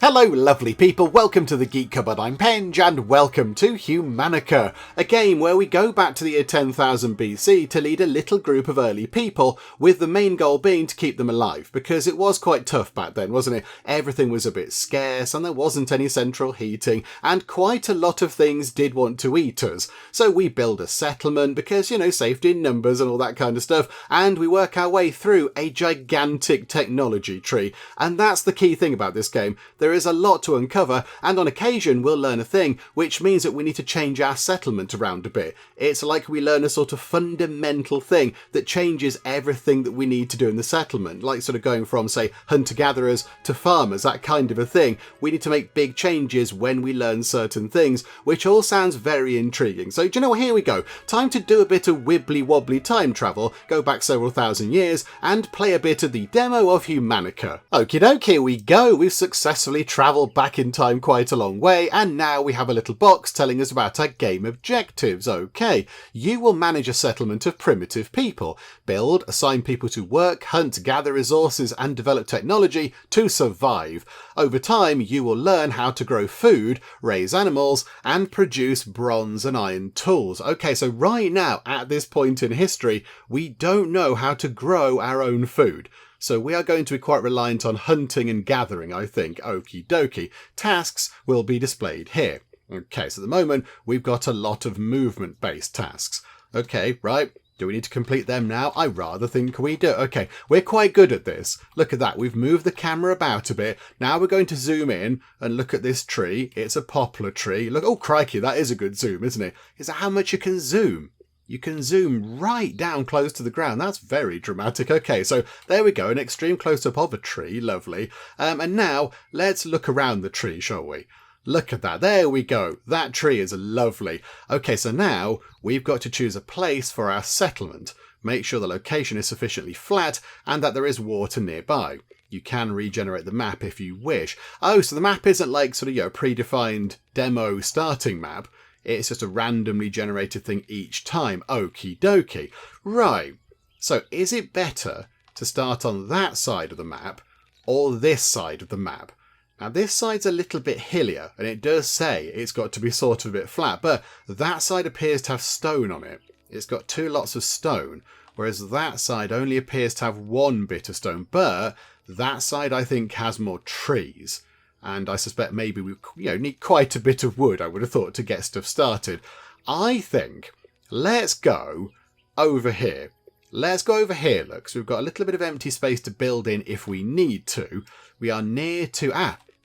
Hello lovely people, welcome to the Geek Cupboard, I'm Penge, and welcome to Humanica, a game where we go back to the year 10,000 BC to lead a little group of early people, with the main goal being to keep them alive, because it was quite tough back then, wasn't it? Everything was a bit scarce, and there wasn't any central heating, and quite a lot of things did want to eat us. So we build a settlement, because, you know, safety in numbers and all that kind of stuff, and we work our way through a gigantic technology tree, and that's the key thing about this game. There is a lot to uncover, and on occasion we'll learn a thing, which means that we need to change our settlement around a bit. It's like we learn a sort of fundamental thing that changes everything that we need to do in the settlement, like sort of going from, say, hunter-gatherers to farmers, that kind of a thing. We need to make big changes when we learn certain things, which all sounds very intriguing. So, do you know what, here we go. Time to do a bit of wibbly-wobbly time travel, go back several thousand years, and play a bit of the demo of Humanica. Okie doke, here we go. We've successfully travelled back in time quite a long way, and now we have a little box telling us about our game objectives. Okay, you will manage a settlement of primitive people, build, assign people to work, hunt, gather resources and develop technology to survive. Over time you will learn how to grow food, raise animals and produce bronze and iron tools. Okay, so right now at this point in history we don't know how to grow our own food. So we are going to be quite reliant on hunting and gathering, I think. Okie dokie. Tasks will be displayed here. Okay, so at the moment, we've got a lot of movement-based tasks. Okay, right. Do we need to complete them now? I rather think we do. Okay, we're quite good at this. Look at that. We've moved the camera about a bit. Now we're going to zoom in and look at this tree. It's a poplar tree. Look, oh crikey, that is a good zoom, isn't it? Is that how much you can zoom? You can zoom right down close to the ground. That's very dramatic. Okay, so there we go, an extreme close-up of a tree. Lovely. And now let's look around the tree, shall we? Look at that. There we go. That tree is lovely. Okay, so now we've got to choose a place for our settlement. Make sure the location is sufficiently flat and that there is water nearby. You can regenerate the map if you wish. Oh, so the map isn't like sort of, you know, predefined demo starting map. It's just a randomly generated thing each time. Okie dokie. Right. So is it better to start on that side of the map or this side of the map? Now this side's a little bit hillier and it does say it's got to be sort of a bit flat, but that side appears to have stone on it. It's got two lots of stone, whereas that side only appears to have one bit of stone, but that side I think has more trees. And I suspect maybe we need quite a bit of wood, I would have thought, to get stuff started. I think let's go over here. Let's go over here, look. So we've got a little bit of empty space to build in if we need to. We are near to...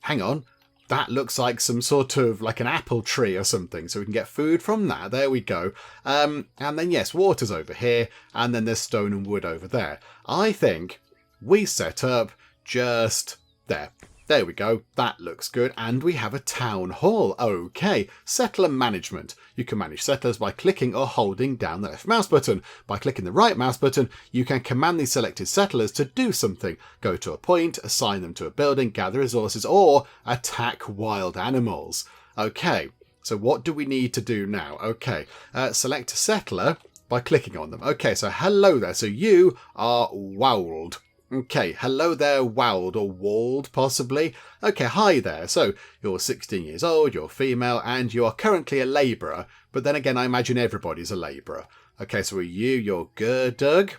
hang on. That looks like some sort of like an apple tree or something. So we can get food from that. There we go. And then, yes, water's over here. And then there's stone and wood over there. I think we set up just there. There we go, that looks good, and we have a town hall. Okay, settler management. You can manage settlers by clicking or holding down the left mouse button. By clicking the right mouse button, you can command the selected settlers to do something. Go to a point, assign them to a building, gather resources, or attack wild animals. Okay, so what do we need to do now? Okay, select a settler by clicking on them. Okay, so hello there. So you are Wold. Okay, hello there, Wowled, or Walled, possibly. Okay, hi there. So, you're 16 years old, you're female, and you're currently a labourer. But then again, I imagine everybody's a labourer. Okay, so are you're Gerdug,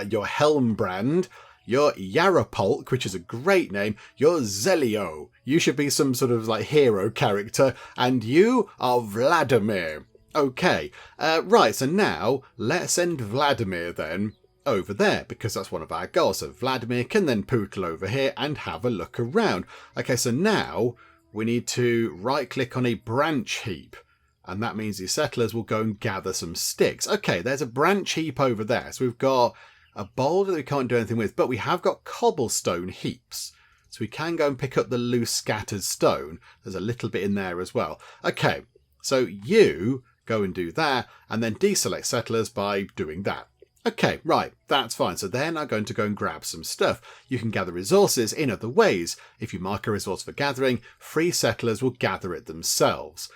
you're Helmbrand, you're Yarapolk, which is a great name, you're Zelio. You should be some sort of, like, hero character, and you are Vladimir. Okay, right, so now, let's send Vladimir, then, over there, because that's one of our goals. So Vladimir can then pootle over here and have a look around. Okay, so now we need to right click on a branch heap, and that means the settlers will go and gather some sticks. Okay, there's a branch heap over there. So we've got a boulder that we can't do anything with, but we have got cobblestone heaps. So we can go and pick up the loose scattered stone. There's a little bit in there as well. Okay, so you go and do that, and then deselect settlers by doing that. Okay, right, that's fine. So they're now going to go and grab some stuff. You can gather resources in other ways. If you mark a resource for gathering, free settlers will gather it themselves.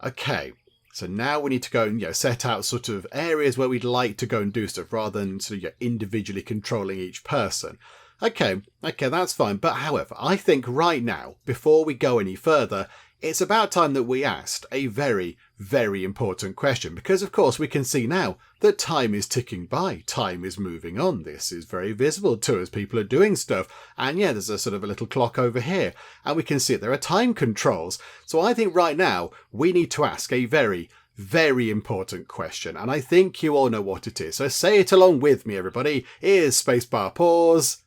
Okay, so now we need to go and set out sort of areas where we'd like to go and do stuff rather than sort of individually controlling each person. Okay, that's fine. But however, I think right now, before we go any further, it's about time that we asked a very, very important question, because of course we can see now that time is ticking by, time is moving on. This is very visible to us, people are doing stuff, and yeah, there's a sort of a little clock over here, and we can see that there are time controls. So I think right now we need to ask a very, very important question, and I think you all know what it is. So say it along with me, everybody. Here's spacebar pause.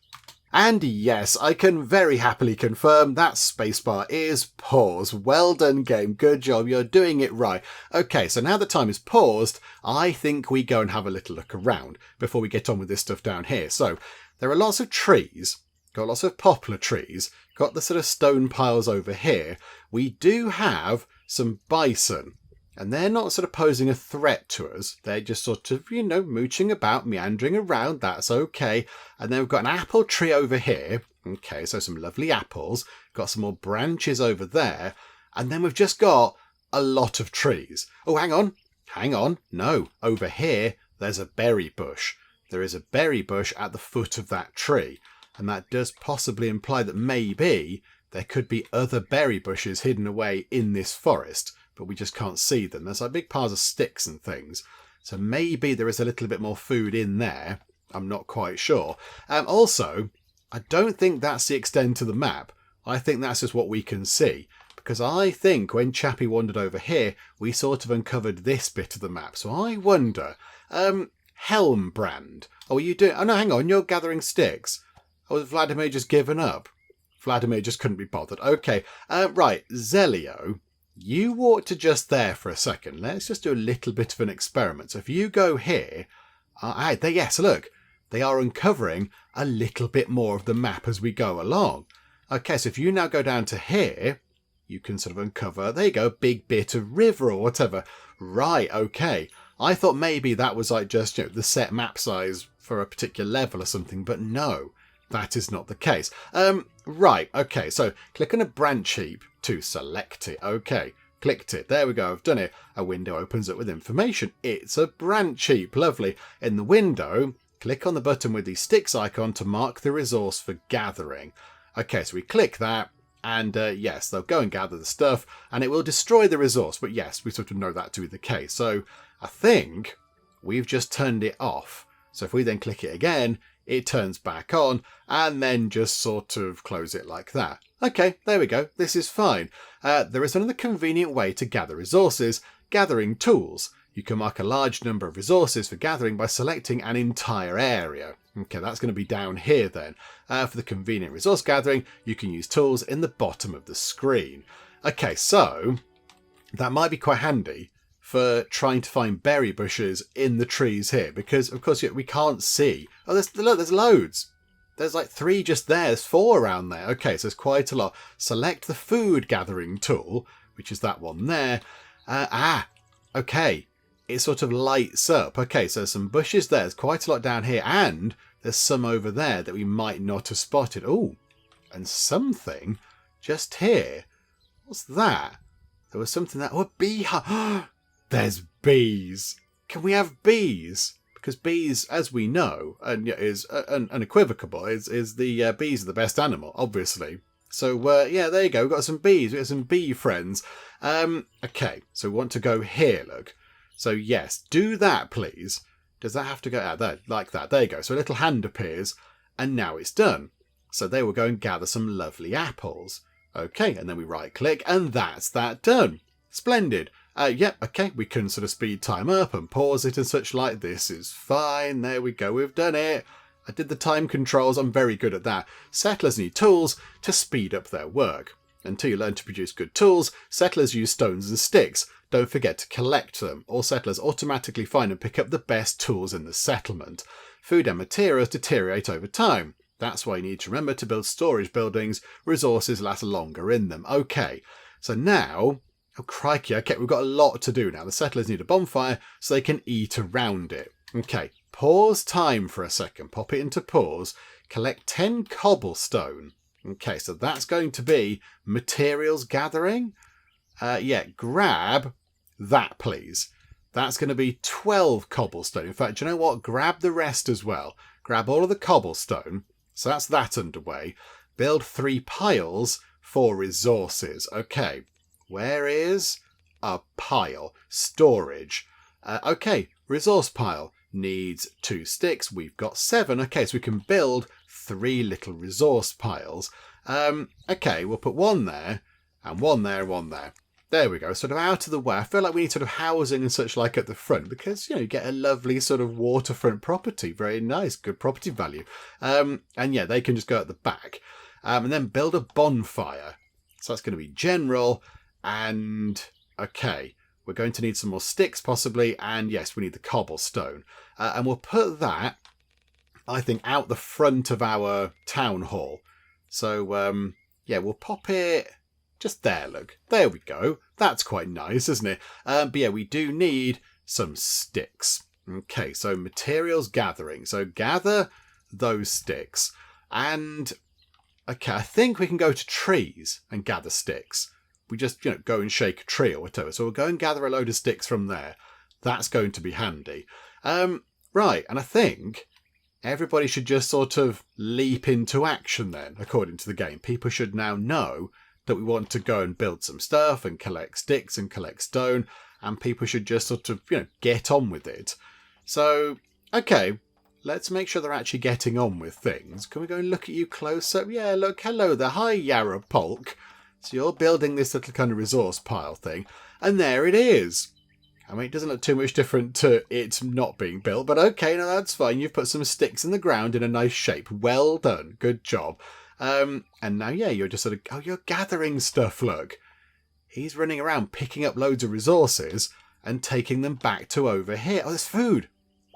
And yes, I can very happily confirm that spacebar is pause. Well done, game. Good job. You're doing it right. Okay, so now the time is paused, I think we go and have a little look around before we get on with this stuff down here. So there are lots of trees. Got lots of poplar trees. Got the sort of stone piles over here. We do have some bison. And they're not sort of posing a threat to us. They're just sort of, mooching about, meandering around. That's okay. And then we've got an apple tree over here. Okay, so some lovely apples. Got some more branches over there. And then we've just got a lot of trees. Oh, hang on. No, over here, there's a berry bush. There is a berry bush at the foot of that tree. And that does possibly imply that maybe there could be other berry bushes hidden away in this forest. But we just can't see them. There's like big piles of sticks and things. So maybe there is a little bit more food in there. I'm not quite sure. Also, I don't think that's the extent of the map. I think that's just what we can see. Because I think when Chappie wandered over here, we sort of uncovered this bit of the map. So I wonder, Helmbrand. Oh, are you doing... Oh, no, hang on. You're gathering sticks. Oh, has Vladimir just given up? Vladimir just couldn't be bothered. Okay. Right. Zelio. You walk to just there for a second. Let's just do a little bit of an experiment. So if you go here, yes, look, they are uncovering a little bit more of the map as we go along. Okay, so if you now go down to here, you can sort of uncover, there you go, a big bit of river or whatever. Right, okay. I thought maybe that was like just, the set map size for a particular level or something, but no, that is not the case. Right, okay, so click on a branch heap to select it. Okay, clicked it. There we go, I've done it. A window opens up with information. It's a branch heap, lovely. In the window, click on the button with the sticks icon to mark the resource for gathering. Okay, so we click that, and yes, they'll go and gather the stuff, and it will destroy the resource. But yes, we sort of know that to be the case. So I think we've just turned it off. So if we then click it again, it turns back on, and then just sort of close it like that. Okay, there we go. This is fine. There is another convenient way to gather resources, gathering tools. You can mark a large number of resources for gathering by selecting an entire area. Okay, that's going to be down here then. For the convenient resource gathering, you can use tools in the bottom of the screen. Okay, so that might be quite handy for trying to find berry bushes in the trees here, because of course we can't see. Oh, there's loads. There's like 3 just there. There's 4 around there. Okay, so there's quite a lot. Select the food gathering tool, which is that one there. Okay. It sort of lights up. Okay, so there's some bushes there. There's quite a lot down here, and there's some over there that we might not have spotted. Oh, and something just here. What's that? There was something that... Oh, a beehive. There's bees. Can we have bees? Because bees, as we know, and is unequivocal, is the bees are the best animal, obviously. So, yeah, there you go. We've got some bees. We've got some bee friends. Okay, so we want to go here, look. So, yes, do that, please. Does that have to go out there? Like that. There you go. So a little hand appears, and now it's done. So they will go and gather some lovely apples. Okay, and then we right-click, and that's that done. Splendid. Yep, okay, we can sort of speed time up and pause it and such like. This is fine. There we go, we've done it. I did the time controls. I'm very good at that. Settlers need tools to speed up their work. Until you learn to produce good tools, settlers use stones and sticks. Don't forget to collect them. All settlers automatically find and pick up the best tools in the settlement. Food and materials deteriorate over time. That's why you need to remember to build storage buildings. Resources last longer in them. Okay, so now... Oh, crikey. Okay, we've got a lot to do now. The settlers need a bonfire so they can eat around it. Okay, pause time for a second. Pop it into pause. Collect 10 cobblestone. Okay, so that's going to be materials gathering. Yeah, grab that, please. That's going to be 12 cobblestone. In fact, do you know what? Grab the rest as well. Grab all of the cobblestone. So that's that underway. Build 3 piles for resources. Okay, where is a pile? Storage. Okay, resource pile needs 2 sticks. We've got 7. Okay, so we can build 3 little resource piles. Okay, we'll put 1 there, and 1 there, and 1 there. There we go, sort of out of the way. I feel like we need sort of housing and such like at the front because, you get a lovely sort of waterfront property. Very nice, good property value. And yeah, they can just go at the back. And then build a bonfire. So that's going to be general. And, okay, we're going to need some more sticks possibly. And yes, we need the cobblestone. And we'll put that, I think, out the front of our town hall. So, yeah, we'll pop it just there, look. There we go. That's quite nice, isn't it? But yeah, we do need some sticks. Okay, so materials gathering. So gather those sticks. And, okay, I think we can go to trees and gather sticks. We just, go and shake a tree or whatever. So we'll go and gather a load of sticks from there. That's going to be handy. Right, and I think everybody should just sort of leap into action then, according to the game. People should now know that we want to go and build some stuff and collect sticks and collect stone, and people should just sort of, get on with it. So, okay, let's make sure they're actually getting on with things. Can we go and look at you close up? Yeah, look, hello there. Hi, Yarra Polk. So you're building this little kind of resource pile thing, and there it is. I mean, it doesn't look too much different to it not being built, but okay, no, that's fine. You've put some sticks in the ground in a nice shape. Well done. Good job. And now, yeah, you're just sort of, oh, you're gathering stuff, look. He's running around picking up loads of resources and taking them back to over here. Oh, there's food.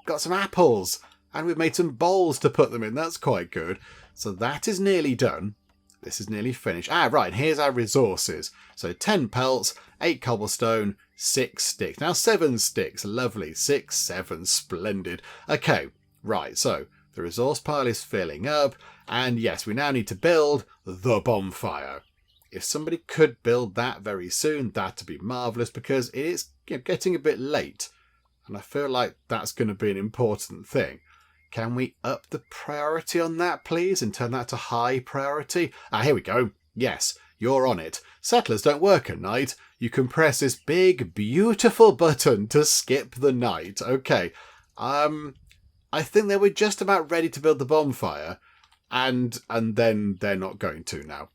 Got some apples. And we've made some bowls to put them in. That's quite good. So that is nearly done. This is nearly finished. Ah, right, here's our resources. So 10 pelts, 8 cobblestone, 6 sticks. Now 7 sticks. Lovely. 6, 7. Splendid. Okay, right, so the resource pile is filling up. And yes, we now need to build the bonfire. If somebody could build that very soon, that'd be marvellous because it is getting a bit late. And I feel like that's going to be an important thing. Can we up the priority on that, please, and turn that to high priority? Ah, here we go. Yes, you're on it. Settlers don't work at night. You can press this big, beautiful button to skip the night. Okay. I think they were just about ready to build the bonfire. And then they're not going to now.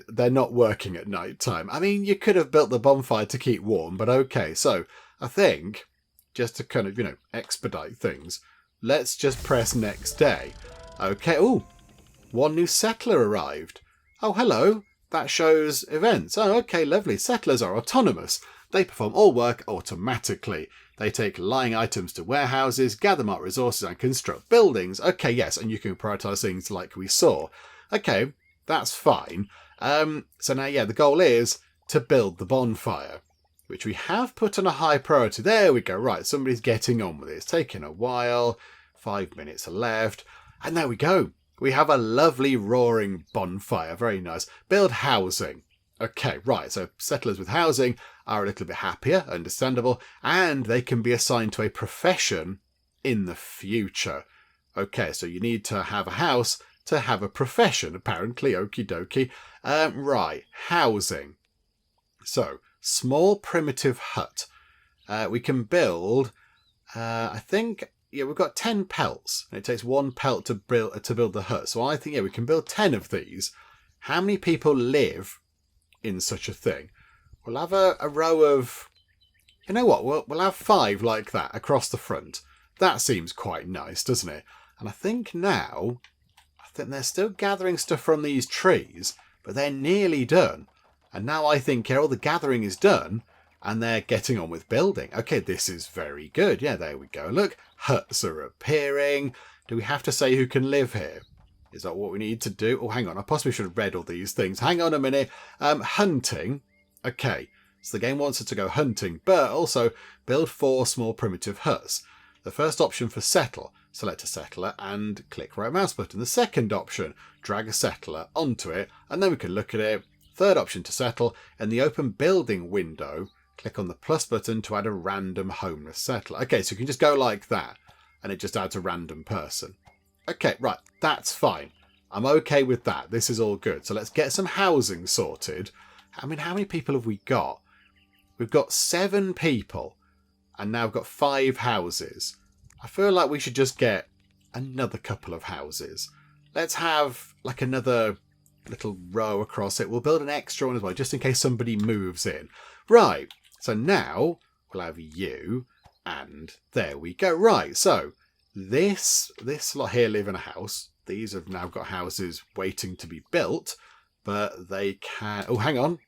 They're not working at night time. I mean, you could have built the bonfire to keep warm, but okay. So I think just to kind of, expedite things, let's just press next day. Okay. Oh, 1 new settler arrived. Oh, hello. That shows events. Oh, okay. Lovely. Settlers are autonomous. They perform all work automatically. They take lying items to warehouses, gather marked resources and construct buildings. Okay, yes, and you can prioritise things like we saw. Okay, that's fine. So now, yeah, the goal is to build the bonfire, which we have put on a high priority. There we go. Right, somebody's getting on with it. It's taking a while. 5 minutes left. And there we go. We have a lovely roaring bonfire. Very nice. Build housing. Okay, right, so settlers with housing are a little bit happier, understandable, and they can be assigned to a profession in the future. Okay, so you need to have a house to have a profession, apparently, okie dokie. Right, housing. So, small primitive hut. We can build, I think, yeah, we've got 10 pelts, and it takes 1 pelt to build the hut. So I think, yeah, we can build 10 of these. How many people live in such a thing? We'll have a row of, you know what, we'll have 5 like that across the front. That seems quite nice, doesn't it? And I think now, they're still gathering stuff from these trees, but they're nearly done. And now I think all the gathering is done, and they're getting on with building. Okay, this is very good. Yeah, there we go. Look, huts are appearing. Do we have to say who can live here? Is that what we need to do? Oh, hang on. I possibly should have read all these things. Hang on a minute. Hunting. Okay. So the game wants us to go hunting, but also build 4 small primitive huts. The first option for settle. Select a settler and click right mouse button. The second option, drag a settler onto it, and then we can look at it. Third option to settle. In the open building window, click on the plus button to add a random homeless settler. Okay, so you can just go like that, and it just adds a random person. Okay, right, that's fine. I'm okay with that. This is all good. So let's get some housing sorted. I mean, how many people have we got? We've got 7 people. And now we've got 5 houses. I feel like we should just get another couple of houses. Let's have like another little row across it. We'll build an extra one as well, just in case somebody moves in. Right. So now we'll have you. And there we go. Right. So this lot here live in a house. These have now got houses waiting to be built. But they can... Oh, hang on.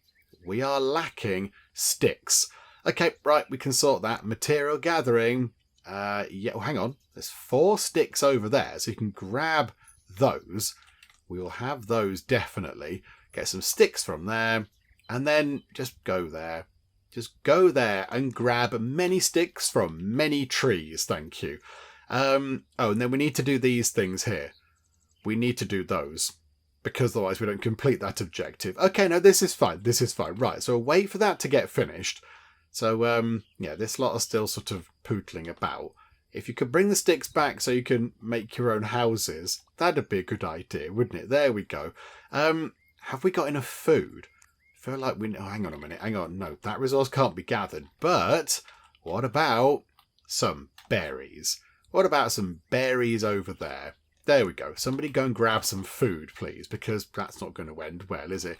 We are lacking sticks. Okay, right, we can sort that. Material gathering. Yeah, oh, hang on. There's 4 sticks over there, so you can grab those. We will have those definitely. Get some sticks from there, and then just go there. Just go there and grab many sticks from many trees. Thank you. Oh, and then we need to do these things here. We need to do those, because otherwise we don't complete that objective. Okay, no, this is fine. This is fine. Right, so we'll wait for that to get finished. So, yeah, this lot are still sort of pootling about. If you could bring the sticks back so you can make your own houses, that'd be a good idea, wouldn't it? There we go. Have we got enough food? I feel like we... Oh, hang on a minute. Hang on. No, that resource can't be gathered. But what about some berries? What about some berries over there? There we go. Somebody go and grab some food, please, because that's not going to end well, is it?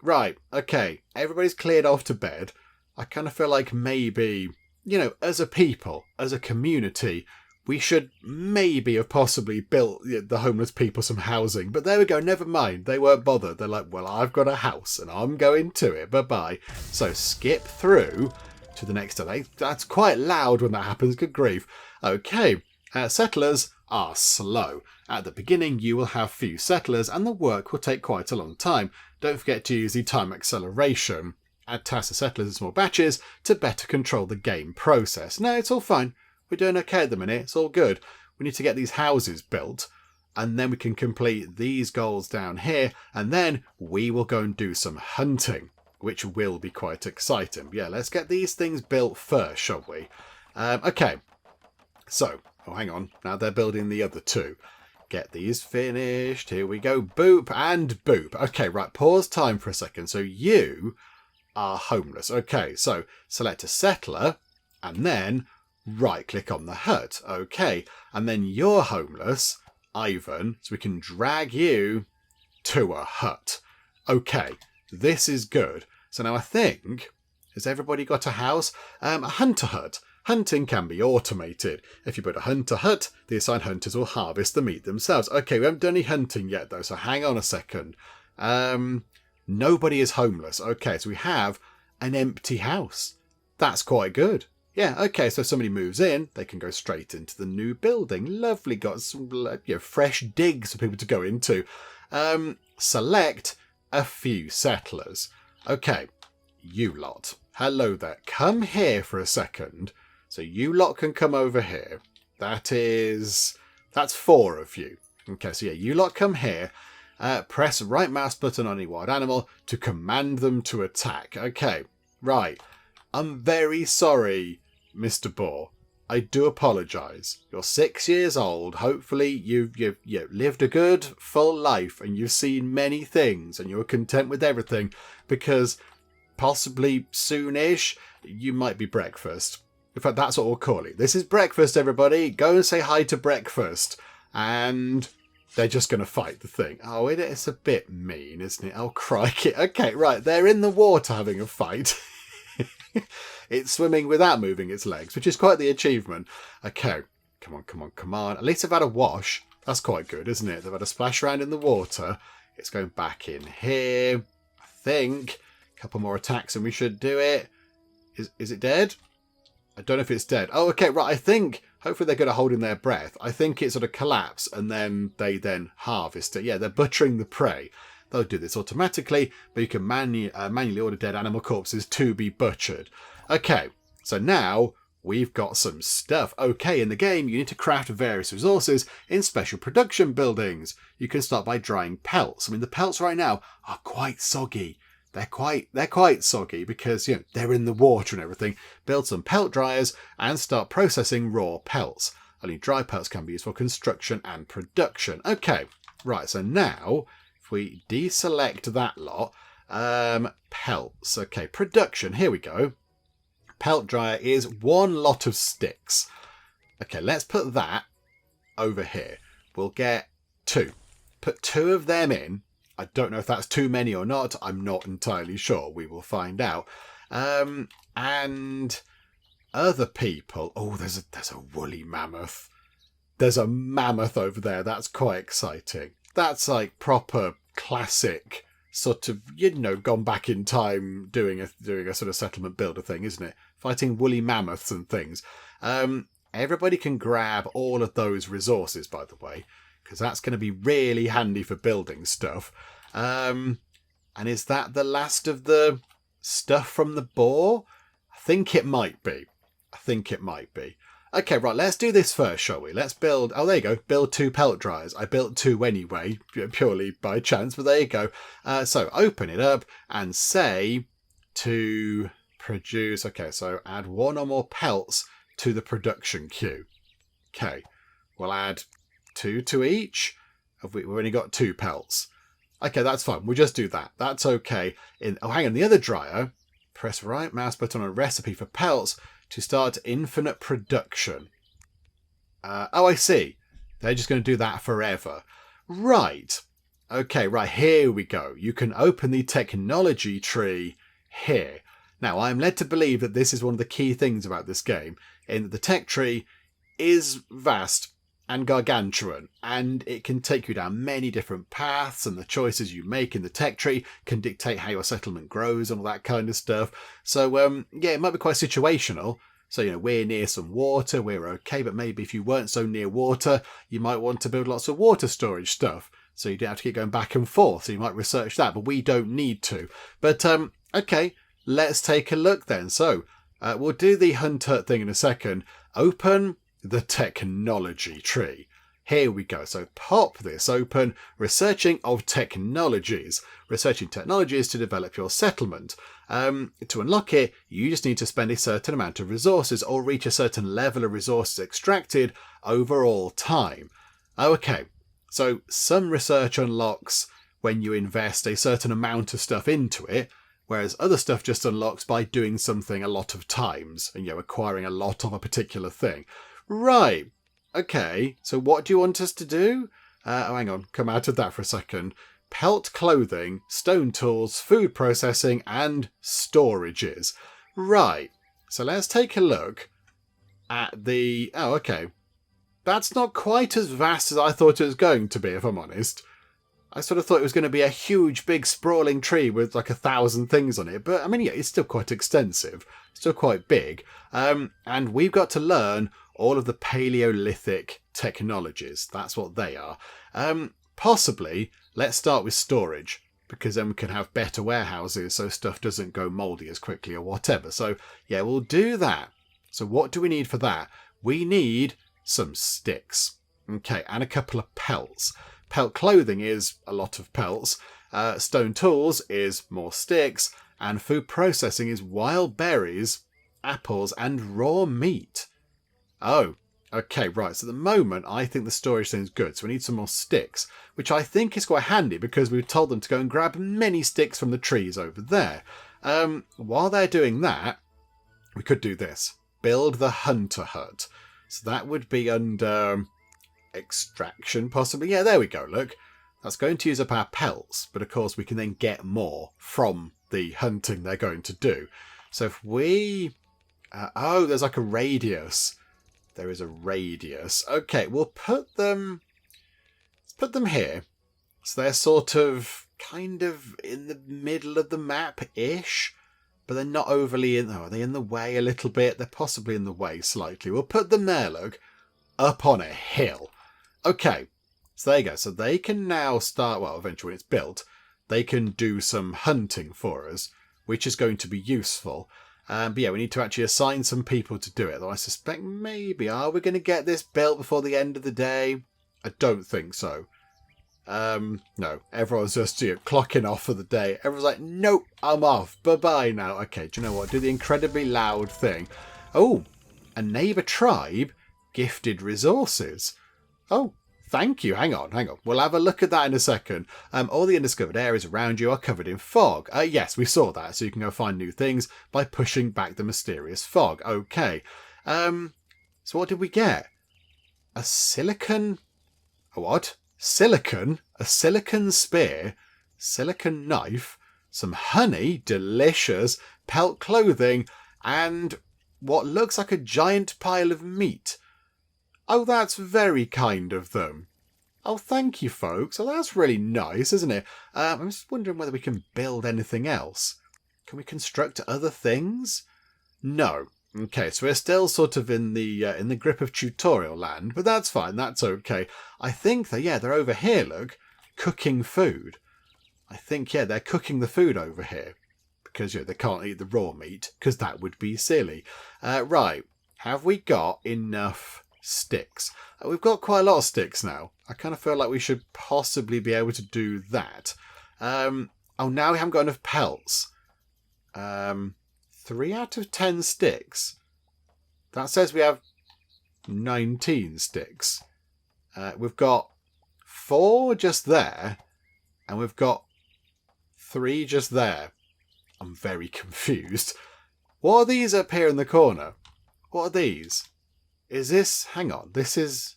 Right. Okay. Everybody's cleared off to bed. I kind of feel like maybe, you know, as a people, as a community, we should maybe have possibly built the homeless people some housing. But there we go, never mind. They weren't bothered. They're like, well, I've got a house and I'm going to it. Bye-bye. So skip through to the next day. That's quite loud when that happens. Good grief. Okay, settlers are slow. At the beginning, you will have few settlers and the work will take quite a long time. Don't forget to use the time acceleration. Add tasks to settlers in small batches to better control the game process. No, it's all fine. We're doing okay at the minute. It's all good. We need to get these houses built and then we can complete these goals down here and then we will go and do some hunting, which will be quite exciting. Yeah, let's get these things built first, shall we? Okay. So, oh, hang on. Now they're building the other 2. Get these finished. Here we go. Boop and boop. Okay, right. Pause time for a second. So you are homeless. Okay, so select a settler and then right click on the hut. Okay, and then you're homeless, Ivan, so we can drag you to a hut. Okay, this is good. So now I think, has everybody got a house? A hunter hut. Hunting can be automated. If you put a hunter hut, the assigned hunters will harvest the meat themselves. Okay, we haven't done any hunting yet though, so hang on a second. Nobody is homeless. Okay, so we have an empty house. That's quite good. Yeah, okay, so if somebody moves in, they can go straight into the new building. Lovely, got some fresh digs for people to go into. Select a few settlers. Okay, you lot. Hello there. Come here for a second. So you lot can come over here. That's 4 of you. Okay, so yeah, you lot come here. Press right mouse button on any wild animal to command them to attack. Okay, right. I'm very sorry, Mr. Boar. I do apologise. You're 6 years old. Hopefully you've lived a good, full life and you've seen many things and you're content with everything because possibly soonish you might be breakfast. In fact, that's what we'll call it. This is breakfast, everybody. Go and say hi to breakfast. And they're just going to fight the thing. Oh, it's a bit mean, isn't it? Oh, crikey. Okay, right. They're in the water having a fight. It's swimming without moving its legs, which is quite the achievement. Okay, come on. At least they've had a wash. That's quite good, isn't it? They've had a splash around in the water. It's going back in here. I think. A couple more attacks and we should do it. Is it dead? I don't know if it's dead. Oh, okay, right. I think, hopefully they're going to hold in their breath. I think it sort of collapse and then they harvest it. Yeah, they're butchering the prey. They'll do this automatically, but you can manually order dead animal corpses to be butchered. Okay, so now we've got some stuff. Okay, in the game, you need to craft various resources in special production buildings. You can start by drying pelts. I mean, the pelts right now are quite soggy. They're quite soggy because, they're in the water and everything. Build some pelt dryers and start processing raw pelts. Only dry pelts can be used for construction and production. Okay, Right, so now, if we deselect that lot, pelts. Okay, production, here we go. Pelt dryer is one lot of sticks. Okay, let's put that over here. We'll get 2. Put 2 of them in. I don't know if that's too many or not. I'm not entirely sure. We will find out. And other people. Oh, there's a woolly mammoth. There's a mammoth over there. That's quite exciting. That's like proper classic sort of, gone back in time doing a sort of settlement builder thing, isn't it? Fighting woolly mammoths and things. Everybody can grab all of those resources, by the way, because that's going to be really handy for building stuff. And is that the last of the stuff from the boar? I think it might be. Okay, right, let's do this first, shall we? Let's build... Oh, there you go. Build 2 pelt dryers. I built 2 anyway, purely by chance, but there you go. So open it up and say to produce... Okay, so add 1 or more pelts to the queue. Okay, we'll add 2 to each. We've only got 2 pelts. Okay, that's fine. We'll just do that. That's okay. Oh, hang on. The other dryer, press right mouse button on a recipe for pelts to start infinite production. Oh, I see. They're just going to do that forever. Right. Okay, right. Here we go. You can open the technology tree here. Now, I'm led to believe that this is one of the key things about this game, in that the tech tree is vast and gargantuan, and it can take you down many different paths, and the choices you make in the tech tree can dictate how your settlement grows and all that kind of stuff. So, yeah, it might be quite situational. So, we're near some water, we're okay, but maybe if you weren't so near water, you might want to build lots of water storage stuff. So you don't have to keep going back and forth, so you might research that, but we don't need to. But, okay, let's take a look then. So, we'll do the hunt hut thing in a second. Open the technology tree. Here we go. So pop this open. Researching of technologies. Researching technologies to develop your settlement. To unlock it, you just need to spend a certain amount of resources or reach a certain level of resources extracted over all time. Okay, so some research unlocks when you invest a certain amount of stuff into it, whereas other stuff just unlocks by doing something a lot of times and, acquiring a lot of a particular thing. Right. Okay. So what do you want us to do? Oh, hang on. Come out of that for a second. Pelt clothing, stone tools, food processing, and storages. Right. So let's take a look at the... Oh, okay. That's not quite as vast as I thought it was going to be, if I'm honest. I sort of thought it was going to be a huge, big, sprawling tree with like 1,000 things on it. But, I mean, yeah, it's still quite extensive. Still quite big. And we've got to learn all of the Paleolithic technologies. That's what they are. Possibly, let's start with storage, because then we can have better warehouses so stuff doesn't go mouldy as quickly or whatever. So, yeah, we'll do that. So what do we need for that? We need some sticks. Okay, and a couple of pelts. Pelt clothing is a lot of pelts. Stone tools is more sticks. And food processing is wild berries, apples, and raw meat. Oh, okay, right. So at the moment, I think the storage thing's good. So we need some more sticks, which I think is quite handy because we've told them to go and grab many sticks from the trees over there. While they're doing that, we could do this. Build the hunter hut. So that would be under extraction, possibly. Yeah, there we go, look. That's going to use up our pelts, but of course we can then get more from the hunting they're going to do. So if we... oh, there's like a radius. There is a radius. Okay, we'll put them... Let's put them here. So they're sort of, kind of in the middle of the map-ish. But they're not overly in... Oh, are they in the way a little bit? They're possibly in the way slightly. We'll put them there, look. Up on a hill. Okay, so there you go. So they can now start... Well, eventually when it's built, they can do some hunting for us, which is going to be useful. But yeah, we need to actually assign some people to do it. Though I suspect maybe... Are we going to get this built before the end of the day? I don't think so. No. Everyone's just clocking off for the day. Everyone's like, nope, I'm off. Bye-bye now. Okay, do you know what? Do the incredibly loud thing. Oh, a neighbour tribe gifted resources. Oh, thank you. Hang on. We'll have a look at that in a second. All the undiscovered areas around you are covered in fog. Yes, we saw that. So you can go find new things by pushing back the mysterious fog. Okay. So what did we get? A silicon... A what? Silicon? A silicon spear? Silicon knife? Some honey? Delicious. Pelt clothing? And what looks like a giant pile of meat. Oh, that's very kind of them. Oh, thank you, folks. Oh, that's really nice, isn't it? I'm just wondering whether we can build anything else. Can we construct other things? No. Okay, so we're still sort of in the grip of tutorial land, but that's fine. That's okay. I think they're over here. Look, cooking food. I think they're cooking the food over here because they can't eat the raw meat because that would be silly. Right, have we got enough sticks? We've got quite a lot of sticks now. I kind of feel like we should possibly be able to do that. Oh, now we haven't got enough pelts. 3 out of 10 sticks. That says we have 19 sticks. We've got 4 just there, and we've got 3 just there. I'm very confused. What are these up here in the corner? What are these? Is this... Hang on. This is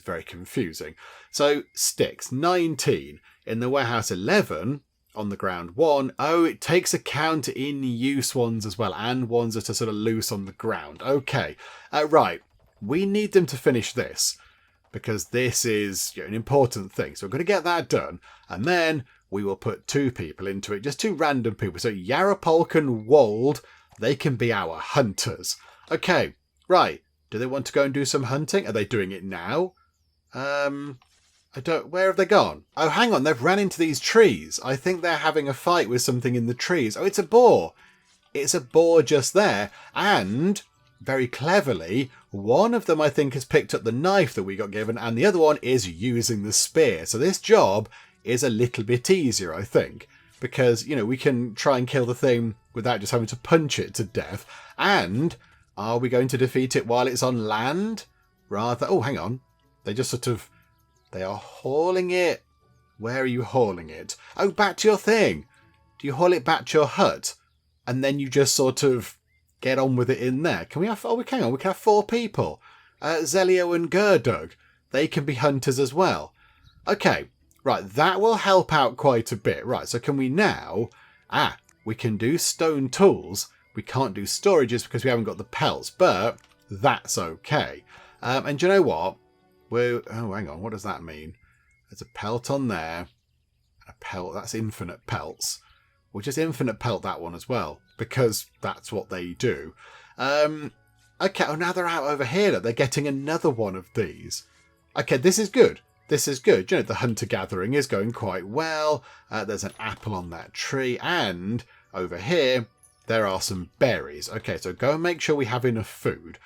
very confusing. So, sticks, 19. In the warehouse, 11. On the ground, 1. Oh, it takes account in use ones as well, and ones that are sort of loose on the ground. Okay. Right. We need them to finish this, because this is an important thing. So we're going to get that done, and then we will put 2 people into it, just 2 random people. So Yarapolk and Wold, they can be our hunters. Okay, right. Do they want to go and do some hunting? Are they doing it now? Where have they gone? Oh, hang on. They've ran into these trees. I think they're having a fight with something in the trees. Oh, it's a boar. It's a boar just there. And, very cleverly, one of them, I think, has picked up the knife that we got given, and the other one is using the spear. So this job is a little bit easier, I think, because, we can try and kill the thing without just having to punch it to death. And are we going to defeat it while it's on land? Rather... Oh, hang on. They just sort of... They are hauling it. Where are you hauling it? Oh, back to your thing. Do you haul it back to your hut? And then you just sort of get on with it in there. Can we have... Oh, we can have 4 people. Zelio and Gerdug. They can be hunters as well. Okay. Right, that will help out quite a bit. Right, so can we now... we can do stone tools. We can't do storages because we haven't got the pelts. But that's okay. And do you know what? Oh, hang on. What does that mean? There's a pelt on there. A pelt. That's infinite pelts. We'll just infinite pelt that one as well, because that's what they do. Okay. Oh, now they're out over here. Look, they're getting another one of these. Okay, this is good. This is good. The hunter-gathering is going quite well. There's an apple on that tree. And over here, there are some berries. Okay, so go and make sure we have enough food.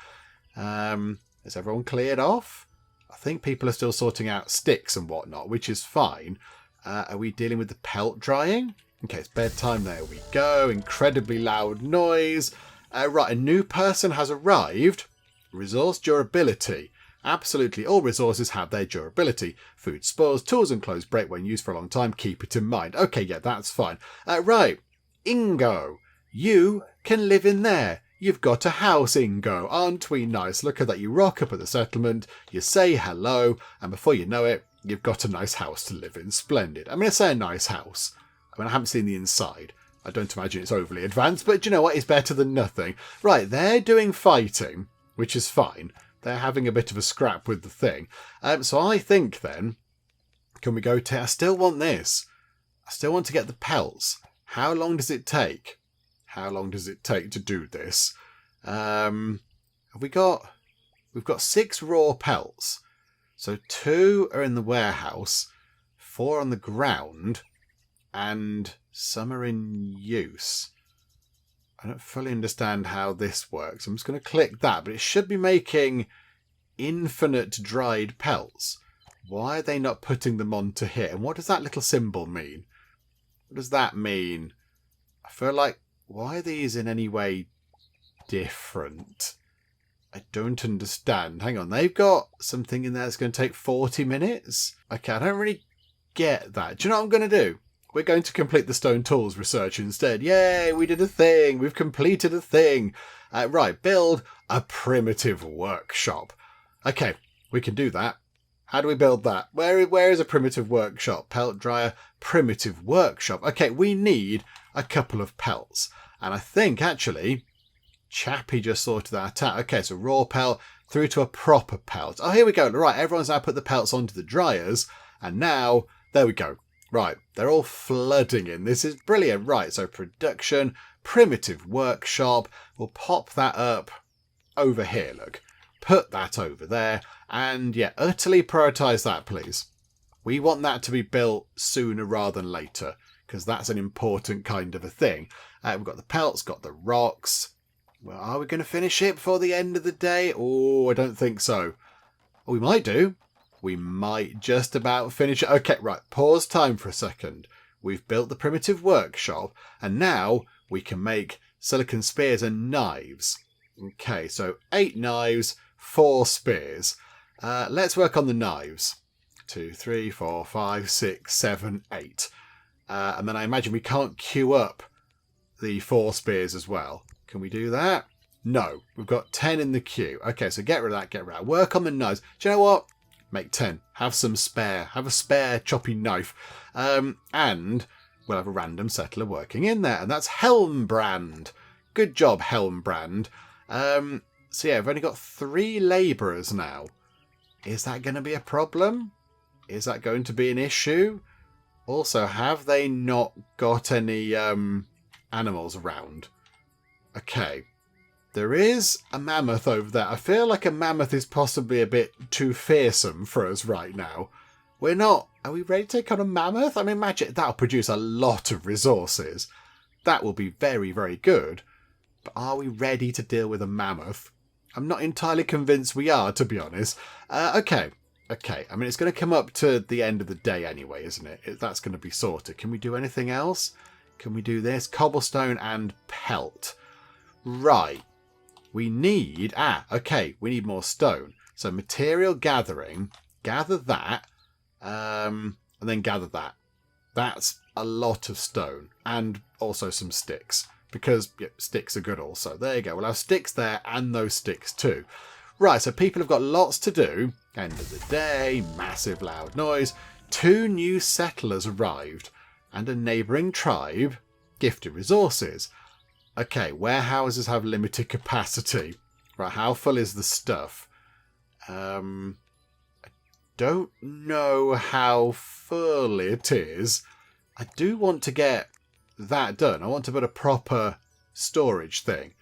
Is everyone cleared off? I think people are still sorting out sticks and whatnot, which is fine. Are we dealing with the pelt drying? Okay, it's bedtime. There we go. Incredibly loud noise. Right, a new person has arrived. Resource durability. Absolutely all resources have their durability. Food spoils, tools and clothes break when used for a long time. Keep it in mind. Okay, yeah, that's fine. Right, Ingo. You can live in there. You've got a house, Ingo. Aren't we nice? Look at that. You rock up at the settlement, you say hello, and before you know it, you've got a nice house to live in. Splendid. I'm going to say a nice house. I haven't seen the inside. I don't imagine it's overly advanced, but do you know what? It's better than nothing. Right, they're doing fighting, which is fine. They're having a bit of a scrap with the thing. So I think then, can we go to... I still want this. I still want to get the pelts. How long does it take? How long does it take to do this? Have we got... We've got 6 raw pelts. So 2 are in the warehouse, 4 on the ground, and some are in use. I don't fully understand how this works. I'm just going to click that, but it should be making infinite dried pelts. Why are they not putting them onto here? And what does that little symbol mean? What does that mean? I feel like, why are these in any way different? I don't understand. Hang on, they've got something in there that's going to take 40 minutes? Okay, I don't really get that. Do you know what I'm going to do? We're going to complete the stone tools research instead. Yay, we did a thing. We've completed a thing. Right, build a primitive workshop. Okay, we can do that. How do we build that? Where is a primitive workshop? Pelt dryer, primitive workshop. Okay, we need a couple of pelts. And I think, actually, Chappie just sorted that out. Okay, so raw pelt through to a proper pelt. Oh, here we go. Right, everyone's now put the pelts onto the dryers. And now, there we go. Right, they're all flooding in. This is brilliant. Right, so production, primitive workshop. We'll pop that up over here, look. Put that over there. And yeah, utterly prioritise that, please. We want that to be built sooner rather than later, because that's an important kind of a thing. We've got the pelts, got the rocks. Well, are we going to finish it before the end of the day? Oh, I don't think so. We might do. We might just about finish it. Okay, right. Pause time for a second. We've built the primitive workshop, and now we can make silicon spears and knives. Okay, so 8 knives, 4 spears. Let's work on the knives. 2, 3, 4, 5, 6, 7, 8. And then I imagine we can't queue up the 4 spears as well. Can we do that? No, we've got 10 in the queue. Okay, so get rid of that, get rid of that. Work on the knives. Do you know what? Make 10. Have some spare. Have a spare choppy knife. And we'll have a random settler working in there. And that's Helmbrand. Good job, Helmbrand. So yeah, we've only got 3 labourers now. Is that going to be a problem? Is that going to be an issue? Also, have they not got any animals around? Okay. There is a mammoth over there. I feel like a mammoth is possibly a bit too fearsome for us right now. We're not... Are we ready to take on a mammoth? I mean, imagine that'll produce a lot of resources. That will be very, very good. But are we ready to deal with a mammoth? I'm not entirely convinced we are, to be honest. Okay. I mean, it's going to come up to the end of the day anyway, isn't it? That's going to be sorted. Can we do anything else? Can we do this? Cobblestone and pelt. Right. We need... we need more stone. So material gathering. Gather that. And then gather that. That's a lot of stone. And also some sticks. Because sticks are good also. There you go. We'll have sticks there and those sticks too. Right, so people have got lots to do. End of the day. Massive loud noise. 2 new settlers arrived. And a neighbouring tribe gifted resources. Okay, warehouses have limited capacity. Right, how full is the stuff? I don't know how full it is. I do want to get that done. I want to put a proper storage thing.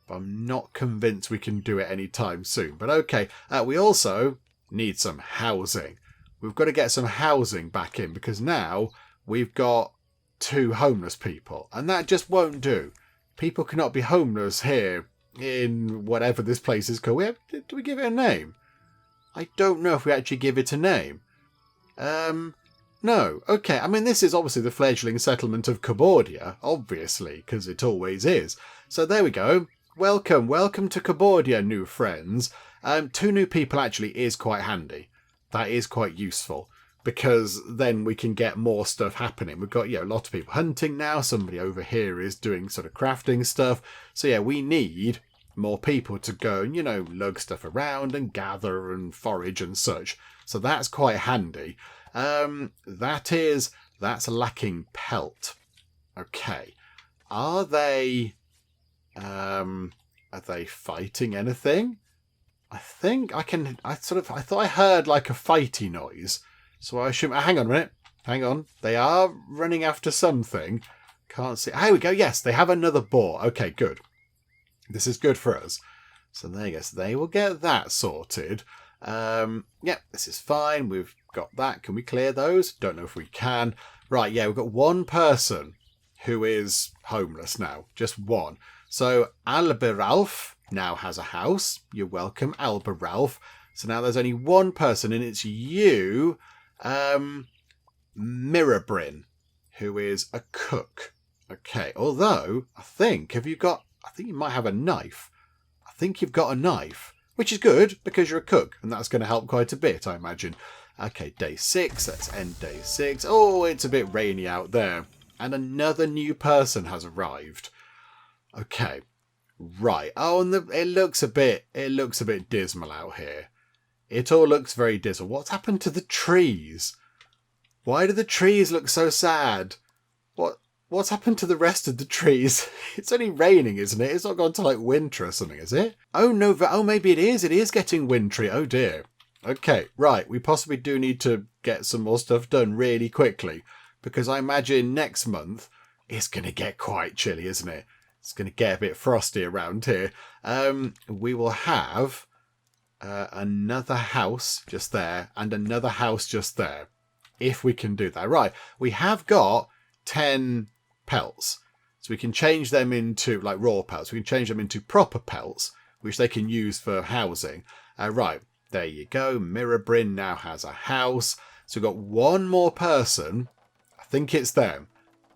But I'm not convinced we can do it anytime soon. But okay, we also need some housing. We've got to get some housing back in because now we've got 2 homeless people. And that just won't do. People cannot be homeless here in whatever this place is called. Do we give it a name? I don't know if we actually give it a name. No. Okay, I mean, this is obviously the fledgling settlement of Cabordia, obviously, because it always is. So there we go. Welcome to Cabordia, new friends. 2 new people actually is quite handy. That is quite useful. Because then we can get more stuff happening. We've got, a lot of people hunting now. Somebody over here is doing sort of crafting stuff. So yeah, we need more people to go and, lug stuff around and gather and forage and such. So that's quite handy. That's lacking pelt. Okay. Are they fighting anything? I think I thought I heard like a fighty noise. So I assume... hang on a minute. Hang on. They are running after something. Can't see... here we go. Yes, they have another boar. Okay, good. This is good for us. So there you go. So they will get that sorted. This is fine. We've got that. Can we clear those? Don't know if we can. Right, yeah, we've got 1 person who is homeless now. Just 1. So Alberalf now has a house. You're welcome, Alberalf. So now there's only 1 person, and it's you... Mirabrin, who is a cook. Okay, although I think you might have a knife. I think you've got a knife. which is good because you're a cook, and that's going to help quite a bit, I imagine. Okay, day 6. Let's end day 6. Oh, it's a bit rainy out there. And another new person has arrived. Okay, right. Oh, and it looks a bit dismal out here. It all looks very dismal. What's happened to the trees? Why do the trees look so sad? What's happened to the rest of the trees? It's only raining, isn't it? It's not gone to like winter or something, is it? Oh no, maybe it is. It is getting wintry. Oh dear. Okay, right. We possibly do need to get some more stuff done really quickly, because I imagine next month it's going to get quite chilly, isn't it? It's going to get a bit frosty around here. We will have another house just there and another house just there, if we can do that. Right, we have got 10 pelts, so we can change them into like raw pelts. We can change them into proper pelts, which they can use for housing. Right, there you go. Mirabrin now has a house. So we've got one more person. I think it's them.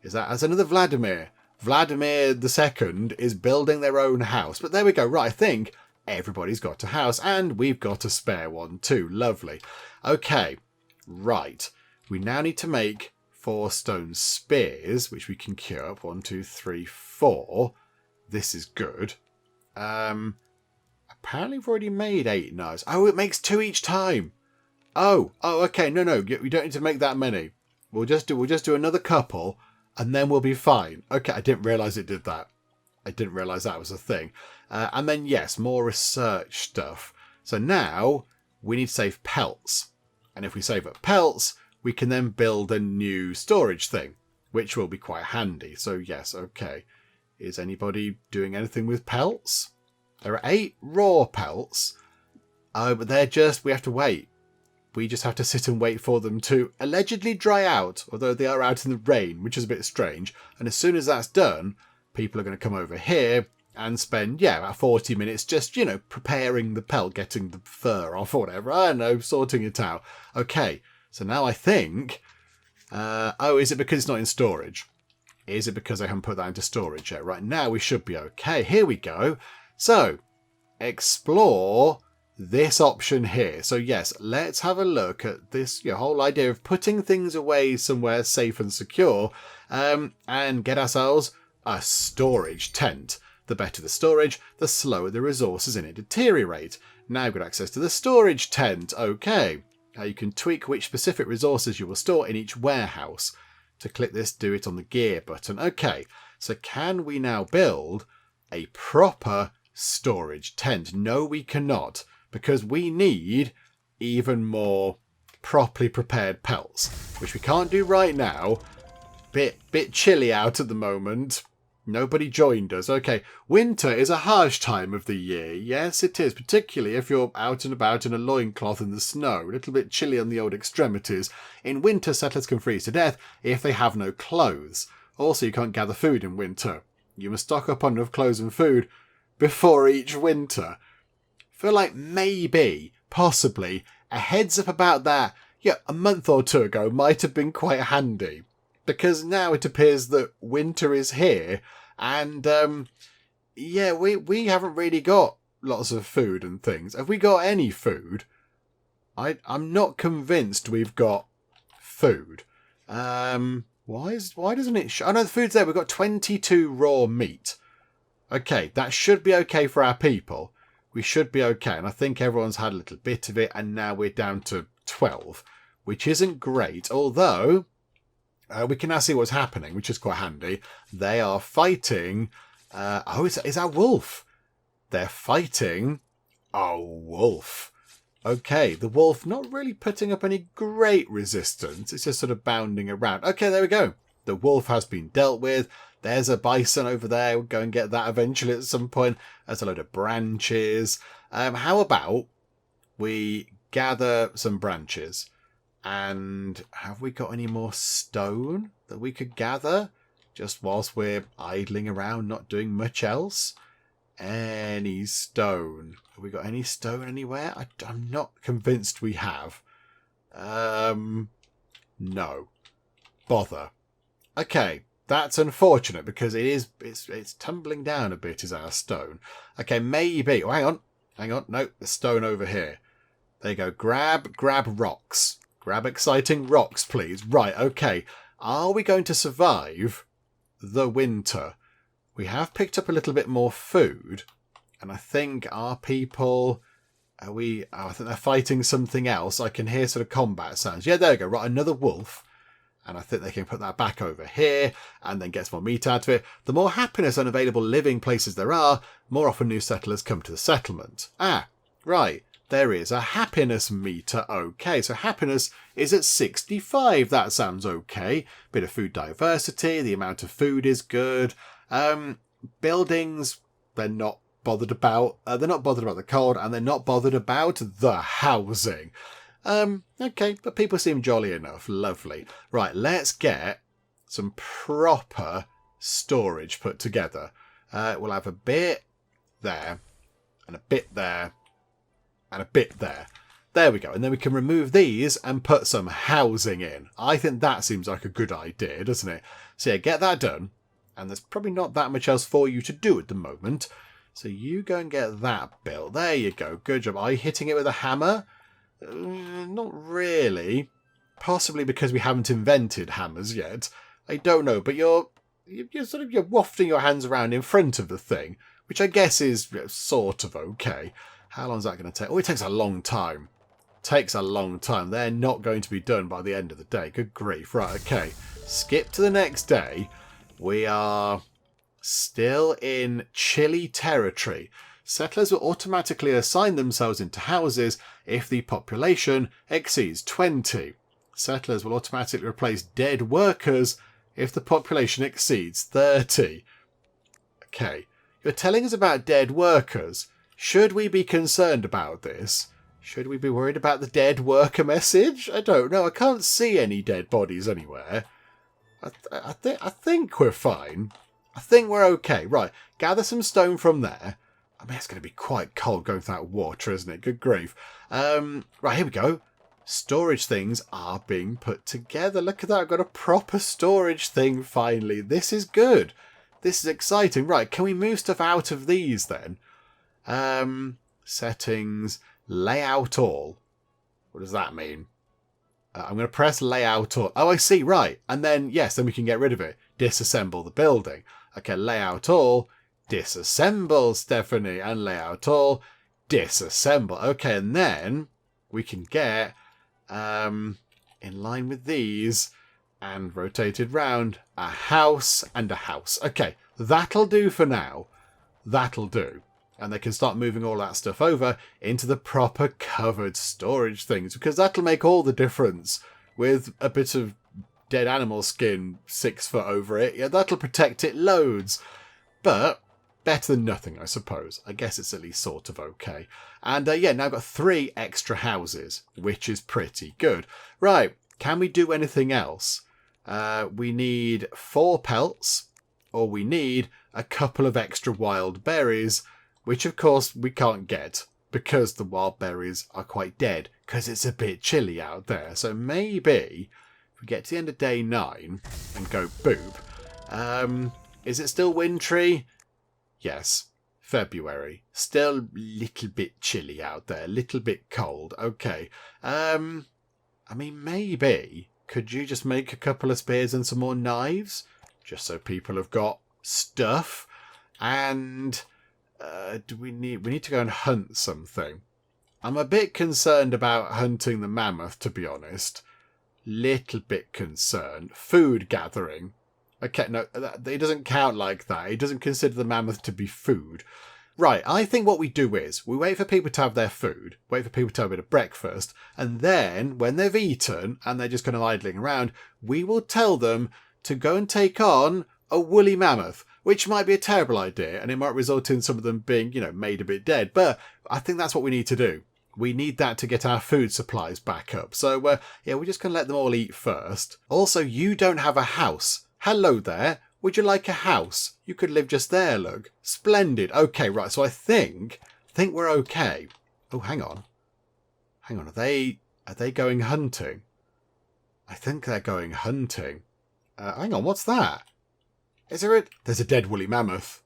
That's another Vladimir. Vladimir II is building their own house. But there we go. Right, I think everybody's got a house, and we've got a spare one too. Lovely. Okay, right. We now need to make 4 stone spears, which we can queue up. 1, 2, 3, 4. This is good. Apparently we've already made 8 knives. Oh, it makes 2 each time. Oh, okay. No, we don't need to make that many. We'll just do another couple, and then we'll be fine. Okay, I didn't realise it did that. I didn't realise that was a thing. And then, yes, more research stuff. So now we need to save pelts. And if we save up pelts, we can then build a new storage thing, which will be quite handy. So, yes, okay. Is anybody doing anything with pelts? There are 8 raw pelts. But we have to wait. We just have to sit and wait for them to allegedly dry out, although they are out in the rain, which is a bit strange. And as soon as that's done, people are going to come over here and spend, about 40 minutes just, preparing the pelt, getting the fur off or whatever. I don't know, sorting it out. Okay, so now I think... is it because it's not in storage? Is it because I haven't put that into storage yet? Right, now we should be okay. Here we go. So, explore this option here. So yes, let's have a look at this whole idea of putting things away somewhere safe and secure, and get ourselves a storage tent. The better the storage, the slower the resources in it deteriorate. Now we've got access to the storage tent. Okay. You can tweak which specific resources you will store in each warehouse. To click this, do it on the gear button. Okay, so can we now build a proper storage tent? No, we cannot, because we need even more properly prepared pelts, which we can't do right now. Bit chilly out at the moment. Nobody joined us. Okay, winter is a harsh time of the year. Yes, it is, particularly if you're out and about in a loincloth in the snow. A little bit chilly on the old extremities. In winter, settlers can freeze to death if they have no clothes. Also, you can't gather food in winter. You must stock up on enough clothes and food before each winter. Feel like maybe, possibly, a heads up about that, a month or 2 ago might have been quite handy. Because now it appears that winter is here, and we haven't really got lots of food and things. Have we got any food? I'm not convinced we've got food. Why doesn't it show? Oh no, the food's there. We've got 22 raw meat. Okay, that should be okay for our people. We should be okay, and I think everyone's had a little bit of it, and now we're down to 12, which isn't great, although... we can now see what's happening, which is quite handy. They are fighting... is that wolf? They're fighting a wolf. Okay, the wolf not really putting up any great resistance. It's just sort of bounding around. Okay, there we go. The wolf has been dealt with. There's a bison over there. We'll go and get that eventually at some point. There's a load of branches. How about we gather some branches? And have we got any more stone that we could gather just whilst we're idling around, not doing much else? Any stone? Have we got any stone anywhere? I'm not convinced we have. No. Bother. Okay, that's unfortunate because it's tumbling down a bit, is our stone. Okay, maybe. Oh, hang on. Hang on. No, the stone over here. There you go. Grab rocks. Grab exciting rocks, please. Right, okay. Are we going to survive the winter? We have picked up a little bit more food. And I think our people... I think they're fighting something else. I can hear sort of combat sounds. Yeah, there we go. Right, another wolf. And I think they can put that back over here and then get some more meat out of it. The more happiness and available living places there are, more often new settlers come to the settlement. Ah, right. There is a happiness meter. Okay, so happiness is at 65. That sounds okay. Bit of food diversity. The amount of food is good. Buildings, they're not bothered about. They're not bothered about the cold, and they're not bothered about the housing. Okay, but people seem jolly enough. Lovely. Right, let's get some proper storage put together. We'll have a bit there, and a bit there, and a bit there. There we go. And then we can remove these and put some housing in. I think that seems like a good idea, doesn't it? So yeah, get that done. And there's probably not that much else for you to do at the moment. So you go and get that built. There you go. Good job. Are you hitting it with a hammer? Not really. Possibly because we haven't invented hammers yet. I don't know. But you're wafting your hands around in front of the thing, which I guess is sort of okay. How long is that going to take? Oh, it takes a long time. Takes a long time. They're not going to be done by the end of the day. Good grief. Right, okay. Skip to the next day. We are still in chilly territory. Settlers will automatically assign themselves into houses if the population exceeds 20. Settlers will automatically replace dead workers if the population exceeds 30. Okay. You're telling us about dead workers. Should we be concerned about this? Should we be worried about the dead worker message? I don't know. I can't see any dead bodies anywhere. I think we're fine. I think we're okay. Right, gather some stone from there. I mean, it's going to be quite cold going through that water, isn't it? Good grief. Right, here we go. Storage things are being put together. Look at that. I've got a proper storage thing finally. This is good. This is exciting. Right, can we move stuff out of these then? Settings, layout all. What does that mean? I'm going to press layout all. Oh, I see. Right. And then, yes, then we can get rid of it. Disassemble the building. Okay, layout all. Disassemble, Stephanie. And layout all. Disassemble. Okay, and then we can get in line with these and rotated round a house and a house. Okay, that'll do for now. That'll do. And they can start moving all that stuff over into the proper covered storage things, because that'll make all the difference. With a bit of dead animal skin 6 foot over it, yeah, that'll protect it loads. But better than nothing, I suppose. I guess it's at least sort of okay. And yeah, now I've got 3 extra houses, which is pretty good. Right, can we do anything else? We need 4 pelts, or we need a couple of extra wild berries, which of course we can't get because the wild berries are quite dead because it's a bit chilly out there. So maybe if we get to the end of day 9 and go boop. Is it still wintry? Yes. February. Still a little bit chilly out there. A little bit cold. Okay. I mean, maybe could you just make a couple of spears and some more knives? Just so people have got stuff. And... we need to go and hunt something. I'm a bit concerned about hunting the mammoth, to be honest. Little bit concerned. Food gathering. Okay, no, it doesn't count like that. It doesn't consider the mammoth to be food. Right, I think what we do is we wait for people to have their food, wait for people to have a bit of breakfast, and then when they've eaten and they're just kind of idling around, we will tell them to go and take on a woolly mammoth. Which might be a terrible idea, and it might result in some of them being, made a bit dead. But I think that's what we need to do. We need that to get our food supplies back up. So, yeah, we're just going to let them all eat first. Also, you don't have a house. Hello there. Would you like a house? You could live just there, look. Splendid. Okay, right. So I think we're okay. Oh, hang on. Hang on. Are they going hunting? I think they're going hunting. Hang on. What's that? There's a dead woolly mammoth.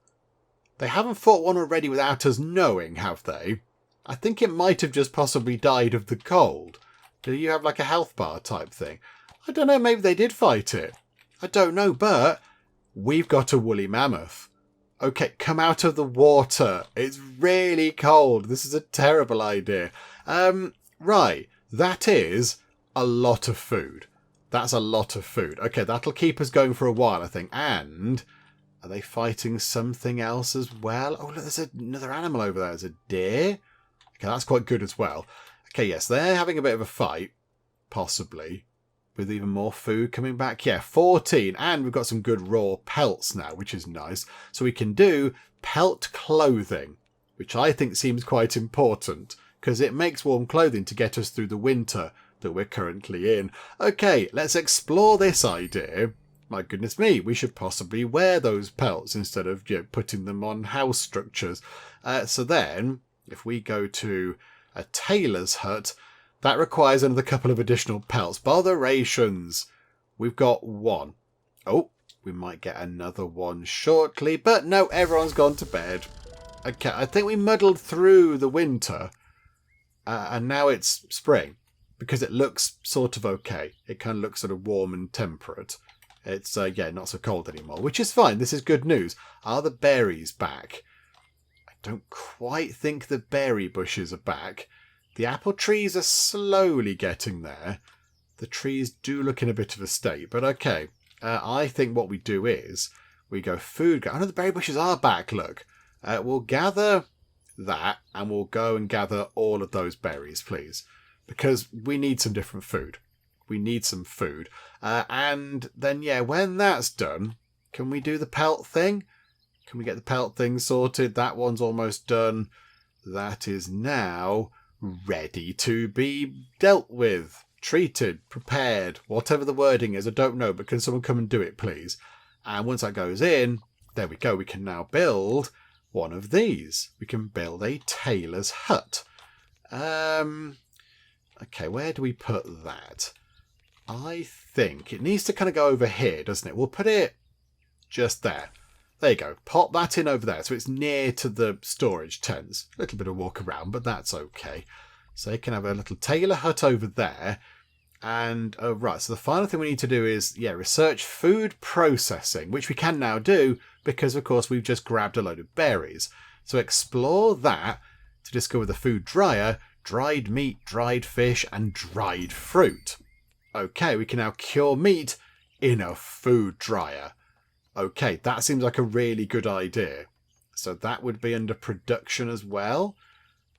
They haven't fought one already without us knowing, have they? I think it might have just possibly died of the cold. Do you have like a health bar type thing? I don't know, maybe they did fight it. I don't know, but we've got a woolly mammoth. Okay, come out of the water. It's really cold. This is a terrible idea. Right, that is a lot of food. That's a lot of food. Okay, that'll keep us going for a while, I think. And are they fighting something else as well? Oh, look, there's another animal over there. There's a deer. Okay, that's quite good as well. Okay, yes, they're having a bit of a fight, possibly, with even more food coming back. Yeah, 14. And we've got some good raw pelts now, which is nice. So we can do pelt clothing, which I think seems quite important, because it makes warm clothing to get us through the winter that we're currently in. Okay, let's explore this idea. My goodness me, we should possibly wear those pelts instead of putting them on house structures. So then, if we go to a tailor's hut, that requires another couple of additional pelts. Botherations. We've got one. Oh, we might get another one shortly, but no, everyone's gone to bed. Okay, I think we muddled through the winter, and now it's spring, because it looks sort of okay. It kind of looks sort of warm and temperate. It's, not so cold anymore, which is fine. This is good news. Are the berries back? I don't quite think the berry bushes are back. The apple trees are slowly getting there. The trees do look in a bit of a state, but okay. I think what we do is we go food. I know the berry bushes are back, look. We'll gather that and we'll go and gather all of those berries, please. Because we need some different food. We need some food. And then, when that's done, can we do the pelt thing? Can we get the pelt thing sorted? That one's almost done. That is now ready to be dealt with, treated, prepared, whatever the wording is. I don't know, but can someone come and do it, please? And once that goes in, there we go. We can now build one of these. We can build a tailor's hut. Okay, where do we put that? I think it needs to kind of go over here, doesn't it? We'll put it just there. There you go. Pop that in over there so it's near to the storage tents. A little bit of walk around, but that's okay. So you can have a little tailor hut over there. And, right, so the final thing we need to do is, research food processing, which we can now do because, of course, we've just grabbed a load of berries. So explore that to discover the food dryer, dried meat, dried fish, and dried fruit. Okay, we can now cure meat in a food dryer. Okay, that seems like a really good idea. So that would be under production as well.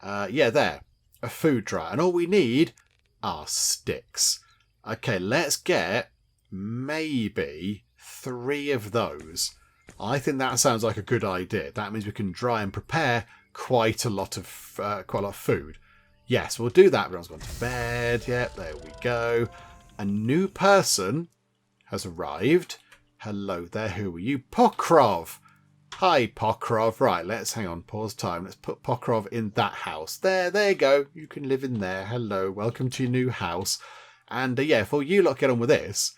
There. A food dryer. And all we need are sticks. Okay, let's get maybe 3 of those. I think that sounds like a good idea. That means we can dry and prepare quite a lot of food. Yes, we'll do that. Everyone's gone to bed. Yep, there we go. A new person has arrived. Hello there, who are you? Pokrov! Hi, Pokrov. Right, let's hang on, pause time. Let's put Pokrov in that house. There you go. You can live in there. Hello, welcome to your new house. And for you lot, get on with this.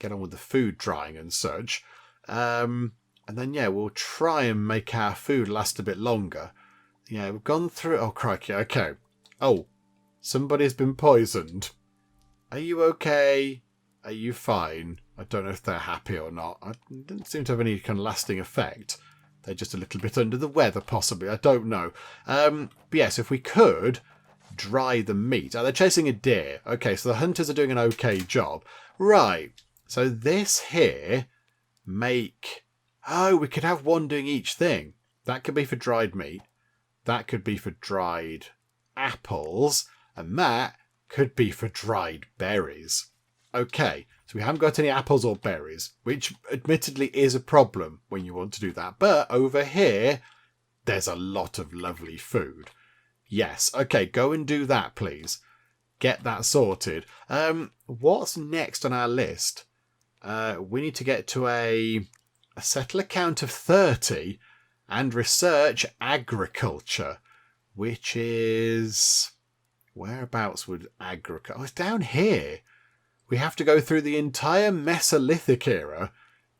Get on with the food drying and such. And then, we'll try and make our food last a bit longer. Yeah, we've gone through... Oh, crikey, okay. Oh, somebody's been poisoned. Are you okay? Are you fine? I don't know if they're happy or not. It didn't seem to have any kind of lasting effect. They're just a little bit under the weather, possibly. I don't know. But yes, if we could dry the meat. Oh, they're chasing a deer. Okay, so the hunters are doing an okay job. Right. So this here make... Oh, we could have one doing each thing. That could be for dried meat. That could be for dried apples. And that could be for dried berries. Okay, so we haven't got any apples or berries, which admittedly is a problem when you want to do that. But over here, there's a lot of lovely food. Yes, okay, go and do that, please. Get that sorted. What's next on our list? We need to get to a settle a count of 30 and research agriculture, which is... Whereabouts would agriculture... Oh, it's down here. We have to go through the entire Mesolithic era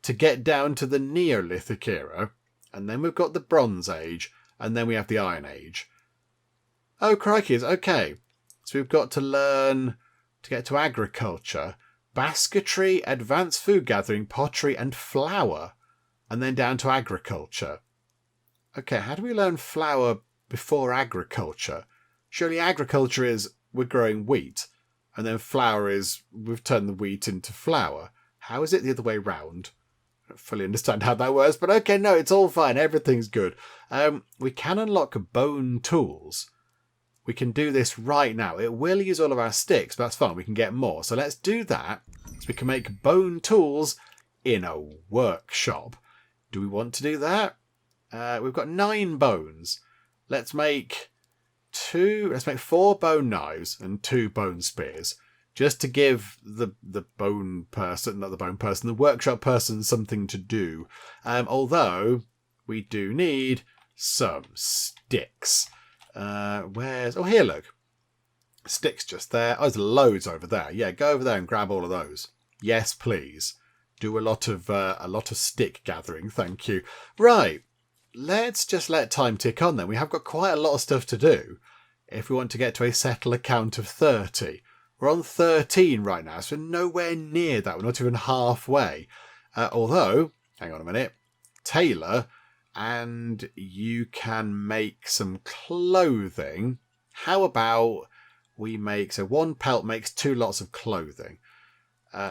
to get down to the Neolithic era. And then we've got the Bronze Age. And then we have the Iron Age. Oh, crikeys. Okay. So we've got to learn to get to agriculture, basketry, advanced food gathering, pottery, and flour. And then down to agriculture. Okay, how do we learn flour before agriculture? Surely agriculture is we're growing wheat. And then flour is we've turned the wheat into flour. How is it the other way round? I don't fully understand how that works, but okay, no, it's all fine. Everything's good. We can unlock bone tools. We can do this right now. It will use all of our sticks, but that's fine. We can get more. So let's do that. So we can make bone tools in a workshop. Do we want to do that? We've got 9 bones. Let's make 4 bone knives and 2 bone spears. Just to give the workshop person something to do. Although we do need some sticks. Here, look. Sticks just there. Oh, there's loads over there. Yeah, go over there and grab all of those. Yes, please. Do a lot of stick gathering, thank you. Right, let's just let time tick on then. We have got quite a lot of stuff to do if we want to get to a settler count of 30. We're on 13 right now, so we're nowhere near that. We're not even halfway. Although, hang on a minute, Taylor, and you can make some clothing. How about we make, so 1 pelt makes 2 lots of clothing.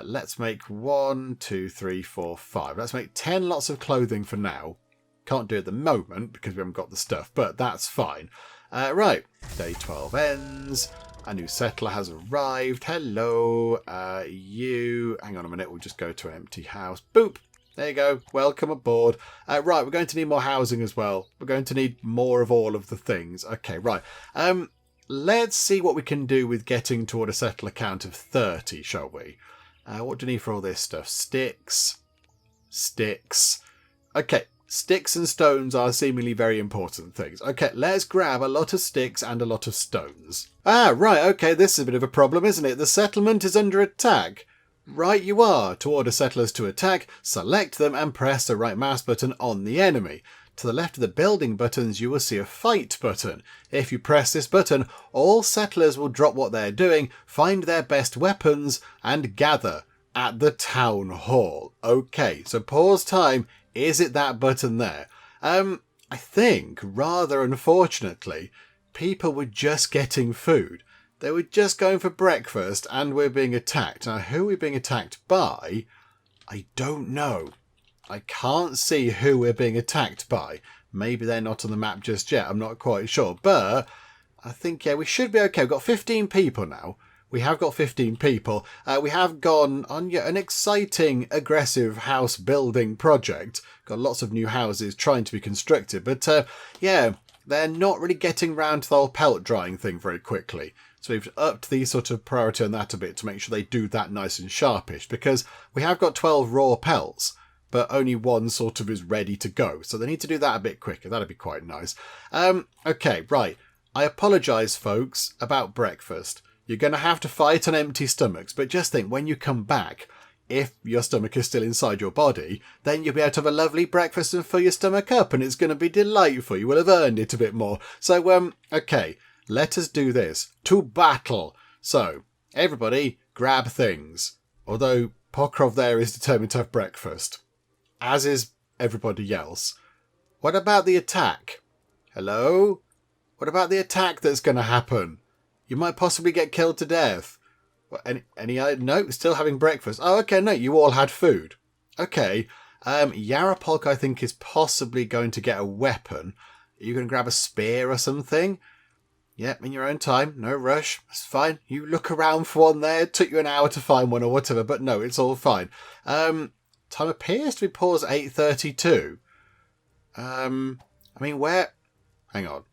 Let's make 1, 2, 3, 4, 5. Let's make 10 lots of clothing for now. Can't do it at the moment because we haven't got the stuff, but that's fine. Right, day 12 ends. A new settler has arrived. Hello, you. Hang on a minute, we'll just go to an empty house. Boop. There you go. Welcome aboard. Right, we're going to need more housing as well. We're going to need more of all of the things. Okay, right. Let's see what we can do with getting toward a settler count of 30, shall we? What do you need for all this stuff? Sticks. Okay, sticks and stones are seemingly very important things. Okay, let's grab a lot of sticks and a lot of stones. Ah, right, okay, this is a bit of a problem, isn't it? The settlement is under attack. Right you are. To order settlers to attack, select them and press the right mouse button on the enemy. To the left of the building buttons, you will see a fight button. If you press this button, all settlers will drop what they're doing, find their best weapons, and gather at the town hall. Okay, so pause time. Is it that button there? I think, rather unfortunately, people were just getting food. They were just going for breakfast and we're being attacked. Now, who are we being attacked by? I don't know. I can't see who we're being attacked by. Maybe they're not on the map just yet. I'm not quite sure. But I think, yeah, we should be okay. We've got 15 people now. We have got 15 people. We have gone on an exciting, aggressive house building project. Got lots of new houses trying to be constructed. But, yeah, they're not really getting round to the whole pelt drying thing very quickly. So we've upped the sort of priority on that a bit to make sure they do that nice and sharpish. Because we have got 12 raw pelts, but only 1 sort of is ready to go. So they need to do that a bit quicker. That'd be quite nice. Okay, right. I apologise, folks, about breakfast. You're going to have to fight on empty stomachs. But just think, when you come back, if your stomach is still inside your body, then you'll be able to have a lovely breakfast and fill your stomach up. And it's going to be delightful. You will have earned it a bit more. So, okay, let us do this. To battle. So, everybody, grab things. Although Pokrov there is determined to have breakfast. As is everybody else. What about the attack? Hello? What about the attack that's going to happen? You might possibly get killed to death. What, any no, still having breakfast. Oh, okay, no, you all had food. Okay. Yarapolk, I think, is possibly going to get a weapon. Are you going to grab a spear or something? Yep, in your own time. No rush. That's fine. You look around for one there. It took you an hour to find one or whatever, but no, it's all fine. Time appears to be paused at 8:32. I mean, where... Hang on.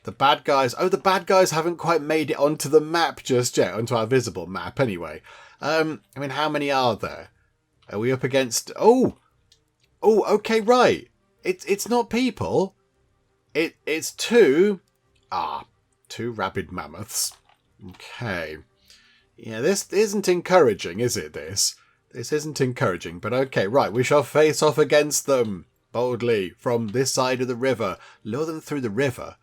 The bad guys... Oh, the bad guys haven't quite made it onto the map just yet, onto our visible map anyway. I mean, how many are there? Are we up against... Oh, okay, right. It's not people. It's 2... two rabid mammoths. Okay. Yeah, this isn't encouraging, is it, this? This isn't encouraging, but okay, right, we shall face off against them boldly from this side of the river. Lure them through the river,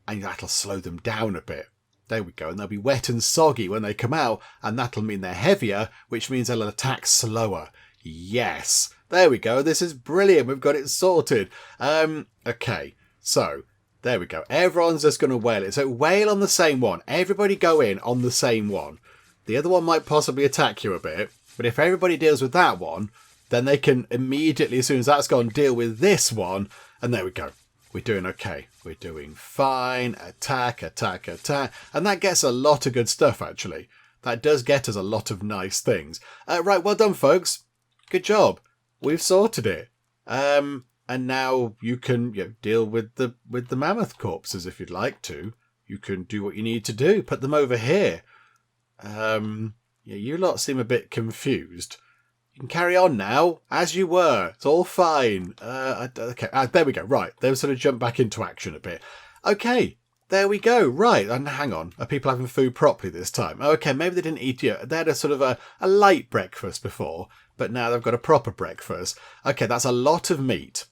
and that'll slow them down a bit. There we go. And they'll be wet and soggy when they come out, and that'll mean they're heavier, which means they'll attack slower. Yes. There we go. This is brilliant. We've got it sorted. Okay. So, there we go. Everyone's just going to whale it. So, whale on the same one. Everybody go in on the same one. The other one might possibly attack you a bit, but if everybody deals with that one, then they can immediately, as soon as that's gone, deal with this one. And there we go. We're doing okay. We're doing fine. Attack, attack, attack. And that gets a lot of good stuff, actually. That does get us a lot of nice things. Right, well done, folks. Good job. We've sorted it. And now you can deal with the mammoth corpses if you'd like to. You can do what you need to do. Put them over here. You lot seem a bit confused. You can carry on now, as you were. It's all fine. Okay, there we go. Right, they've sort of jumped back into action a bit. Okay, there we go. Right, and hang on. Are people having food properly this time? Okay, maybe they didn't eat yet. They had a sort of a light breakfast before, but now they've got a proper breakfast. Okay, that's a lot of meat.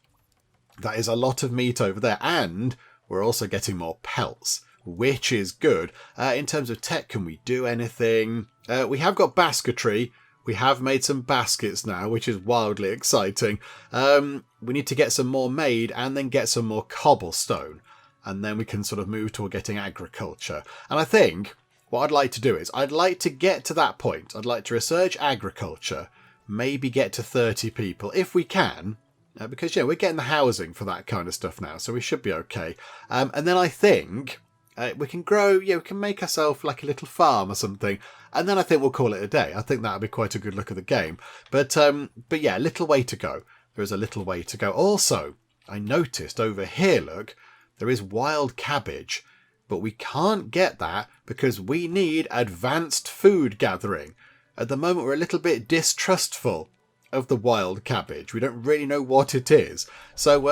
That is a lot of meat over there. And we're also getting more pelts, which is good. In terms of tech, can we do anything? We have got basketry. We have made some baskets now, which is wildly exciting. We need to get some more made and then get some more cobblestone. And then we can sort of move toward getting agriculture. And I think what I'd like to do is I'd like to get to that point. I'd like to research agriculture, maybe get to 30 people if we can. Because, we're getting the housing for that kind of stuff now, so we should be okay. And then I think we can grow, we can make ourselves like a little farm or something. And then I think we'll call it a day. I think that would be quite a good look at the game. But yeah, little way to go. There is a little way to go. Also, I noticed over here, look, there is wild cabbage. But we can't get that because we need advanced food gathering. At the moment, we're a little bit distrustful of the wild cabbage. We don't really know what it is. So,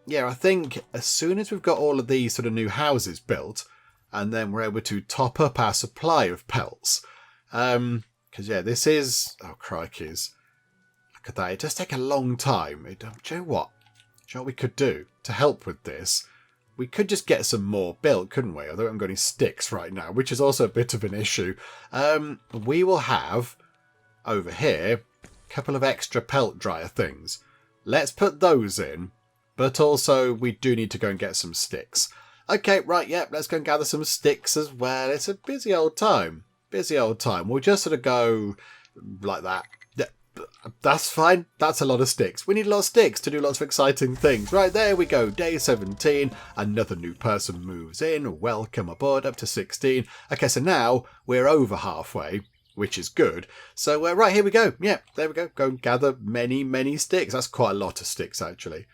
I think as soon as we've got all of these sort of new houses built, and then we're able to top up our supply of pelts. Because, this is... Oh, crikeys. Look at that. It does take a long time. Do you know what? Do you know what we could do to help with this? We could just get some more built, couldn't we? Although I haven't got any sticks right now, which is also a bit of an issue. We will have, over here, a couple of extra pelt dryer things. Let's put those in. But also, we do need to go and get some sticks. Okay, right, let's go and gather some sticks as well. It's a busy old time. Busy old time. We'll just sort of go like that. Yeah, that's fine. That's a lot of sticks. We need a lot of sticks to do lots of exciting things. Right, there we go. Day 17. Another new person moves in. Welcome aboard, up to 16. Okay, so now we're over halfway, which is good. So, right, here we go. Yeah, there we go. Go and gather many, many sticks. That's quite a lot of sticks, actually.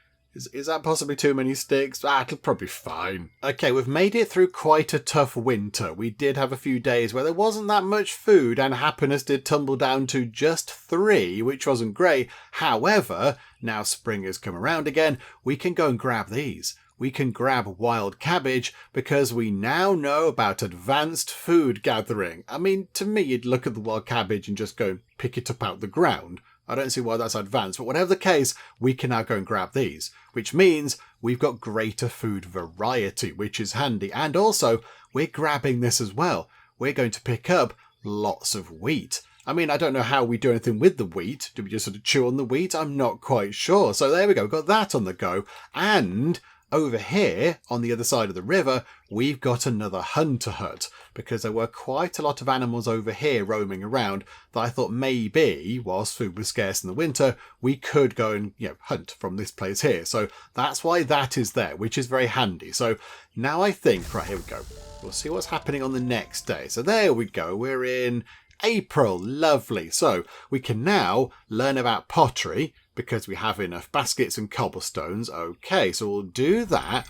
Is that possibly too many sticks? It'll probably be fine. Okay, we've made it through quite a tough winter. We did have a few days where there wasn't that much food and happiness did tumble down to just 3, which wasn't great. However, now spring has come around again, we can go and grab these. We can grab wild cabbage because we now know about advanced food gathering. I mean, to me, you'd look at the wild cabbage and just go and pick it up out the ground. I don't see why that's advanced, but whatever the case, we can now go and grab these, which means we've got greater food variety, which is handy. And also, we're grabbing this as well. We're going to pick up lots of wheat. I mean, I don't know how we do anything with the wheat. Do we just sort of chew on the wheat? I'm not quite sure. So there we go. Got that on the go. And over here, on the other side of the river, we've got another hunter hut because there were quite a lot of animals over here roaming around that I thought maybe, whilst food was scarce in the winter, we could go and hunt from this place here. So that's why that is there, which is very handy. So now I think, right, here we go. We'll see what's happening on the next day. So there we go. We're in April. Lovely. So we can now learn about pottery, because we have enough baskets and cobblestones. Okay, so we'll do that.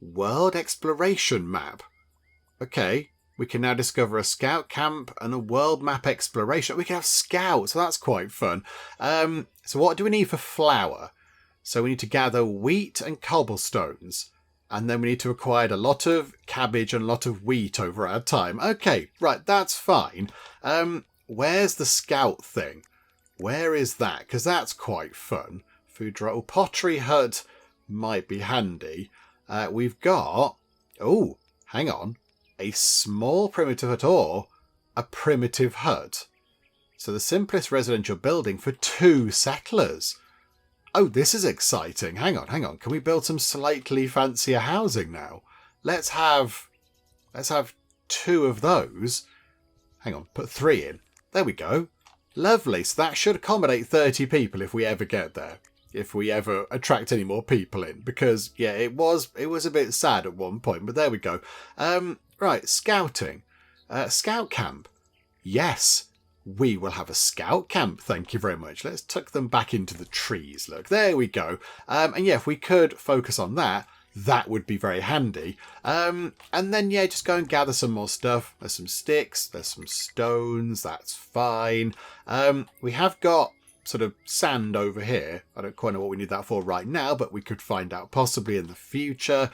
World exploration map. Okay, we can now discover a scout camp and a world map exploration. We can have scouts, so that's quite fun. So what do we need for flour? So we need to gather wheat and cobblestones. And then we need to acquire a lot of cabbage and a lot of wheat over our time. Okay, right, that's fine. Where's the scout thing? Where is that? Because that's quite fun. Food dry. Pottery hut might be handy. We've got... hang on. a small primitive hut or a primitive hut. So the simplest residential building for 2 settlers. Oh, this is exciting. Hang on. Can we build some slightly fancier housing now? Let's have 2 of those. Hang on, put 3 in. There we go. Lovely. So that should accommodate 30 people if we ever get there. If we ever attract any more people in. Because, yeah, it was a bit sad at one point, but there we go. Right, scouting. Scout camp. Yes, we will have a scout camp. Thank you very much. Let's tuck them back into the trees. Look, there we go. And yeah, if we could focus on that, that would be very handy. And then, yeah, just go and gather some more stuff. There's some sticks. There's some stones. That's fine. We have got sort of sand over here. I don't quite know what we need that for right now, but we could find out possibly in the future.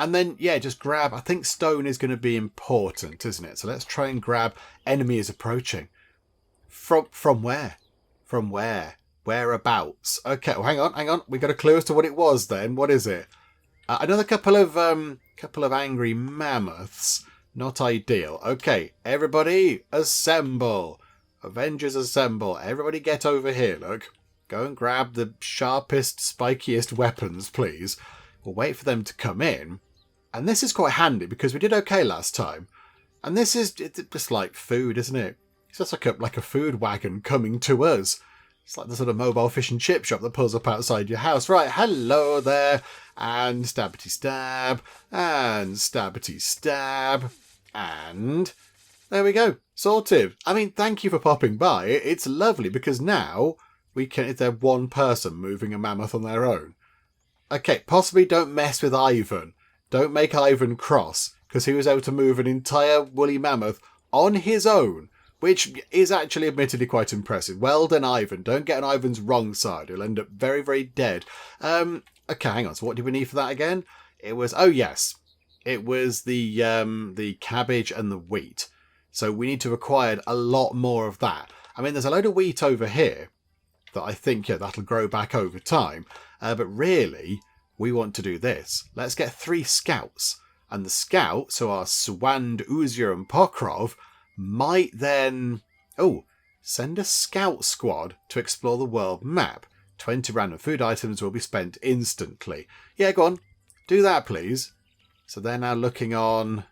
And then, yeah, just grab, I think stone is going to be important, isn't it? So let's try and grab enemy is approaching. From where? From where? Whereabouts? Okay, well, hang on. We got a clue as to what it was then. What is it? Another couple of angry mammoths. Not ideal. Okay, everybody assemble. Avengers assemble. Everybody get over here, look. Go and grab the sharpest, spikiest weapons, please. We'll wait for them to come in. And this is quite handy because we did okay last time. And this is just like food, isn't it? It's just like a food wagon coming to us. It's like the sort of mobile fish and chip shop that pulls up outside your house. Right, hello there. And stabbity stab. And stabbity stab. And there we go. Sorted. I mean, thank you for popping by. It's lovely because now we can, if they're one person moving a mammoth on their own. Okay, possibly don't mess with Ivan. Don't make Ivan cross, because he was able to move an entire woolly mammoth on his own, which is actually admittedly quite impressive. Well done, Ivan. Don't get on Ivan's wrong side. He'll end up very, very dead. Okay, hang on. So what did we need for that again? It was, oh yes, it was the cabbage and the wheat. So we need to acquire a lot more of that. I mean, there's a load of wheat over here that I think, yeah, that'll grow back over time. But really, we want to do this. Let's get 3 scouts. And the scouts, so our Swand, Uzir and Pokrov, might then... Oh, send a scout squad to explore the world map. 20 random food items will be spent instantly. Yeah, go on. Do that, please. So they're now looking on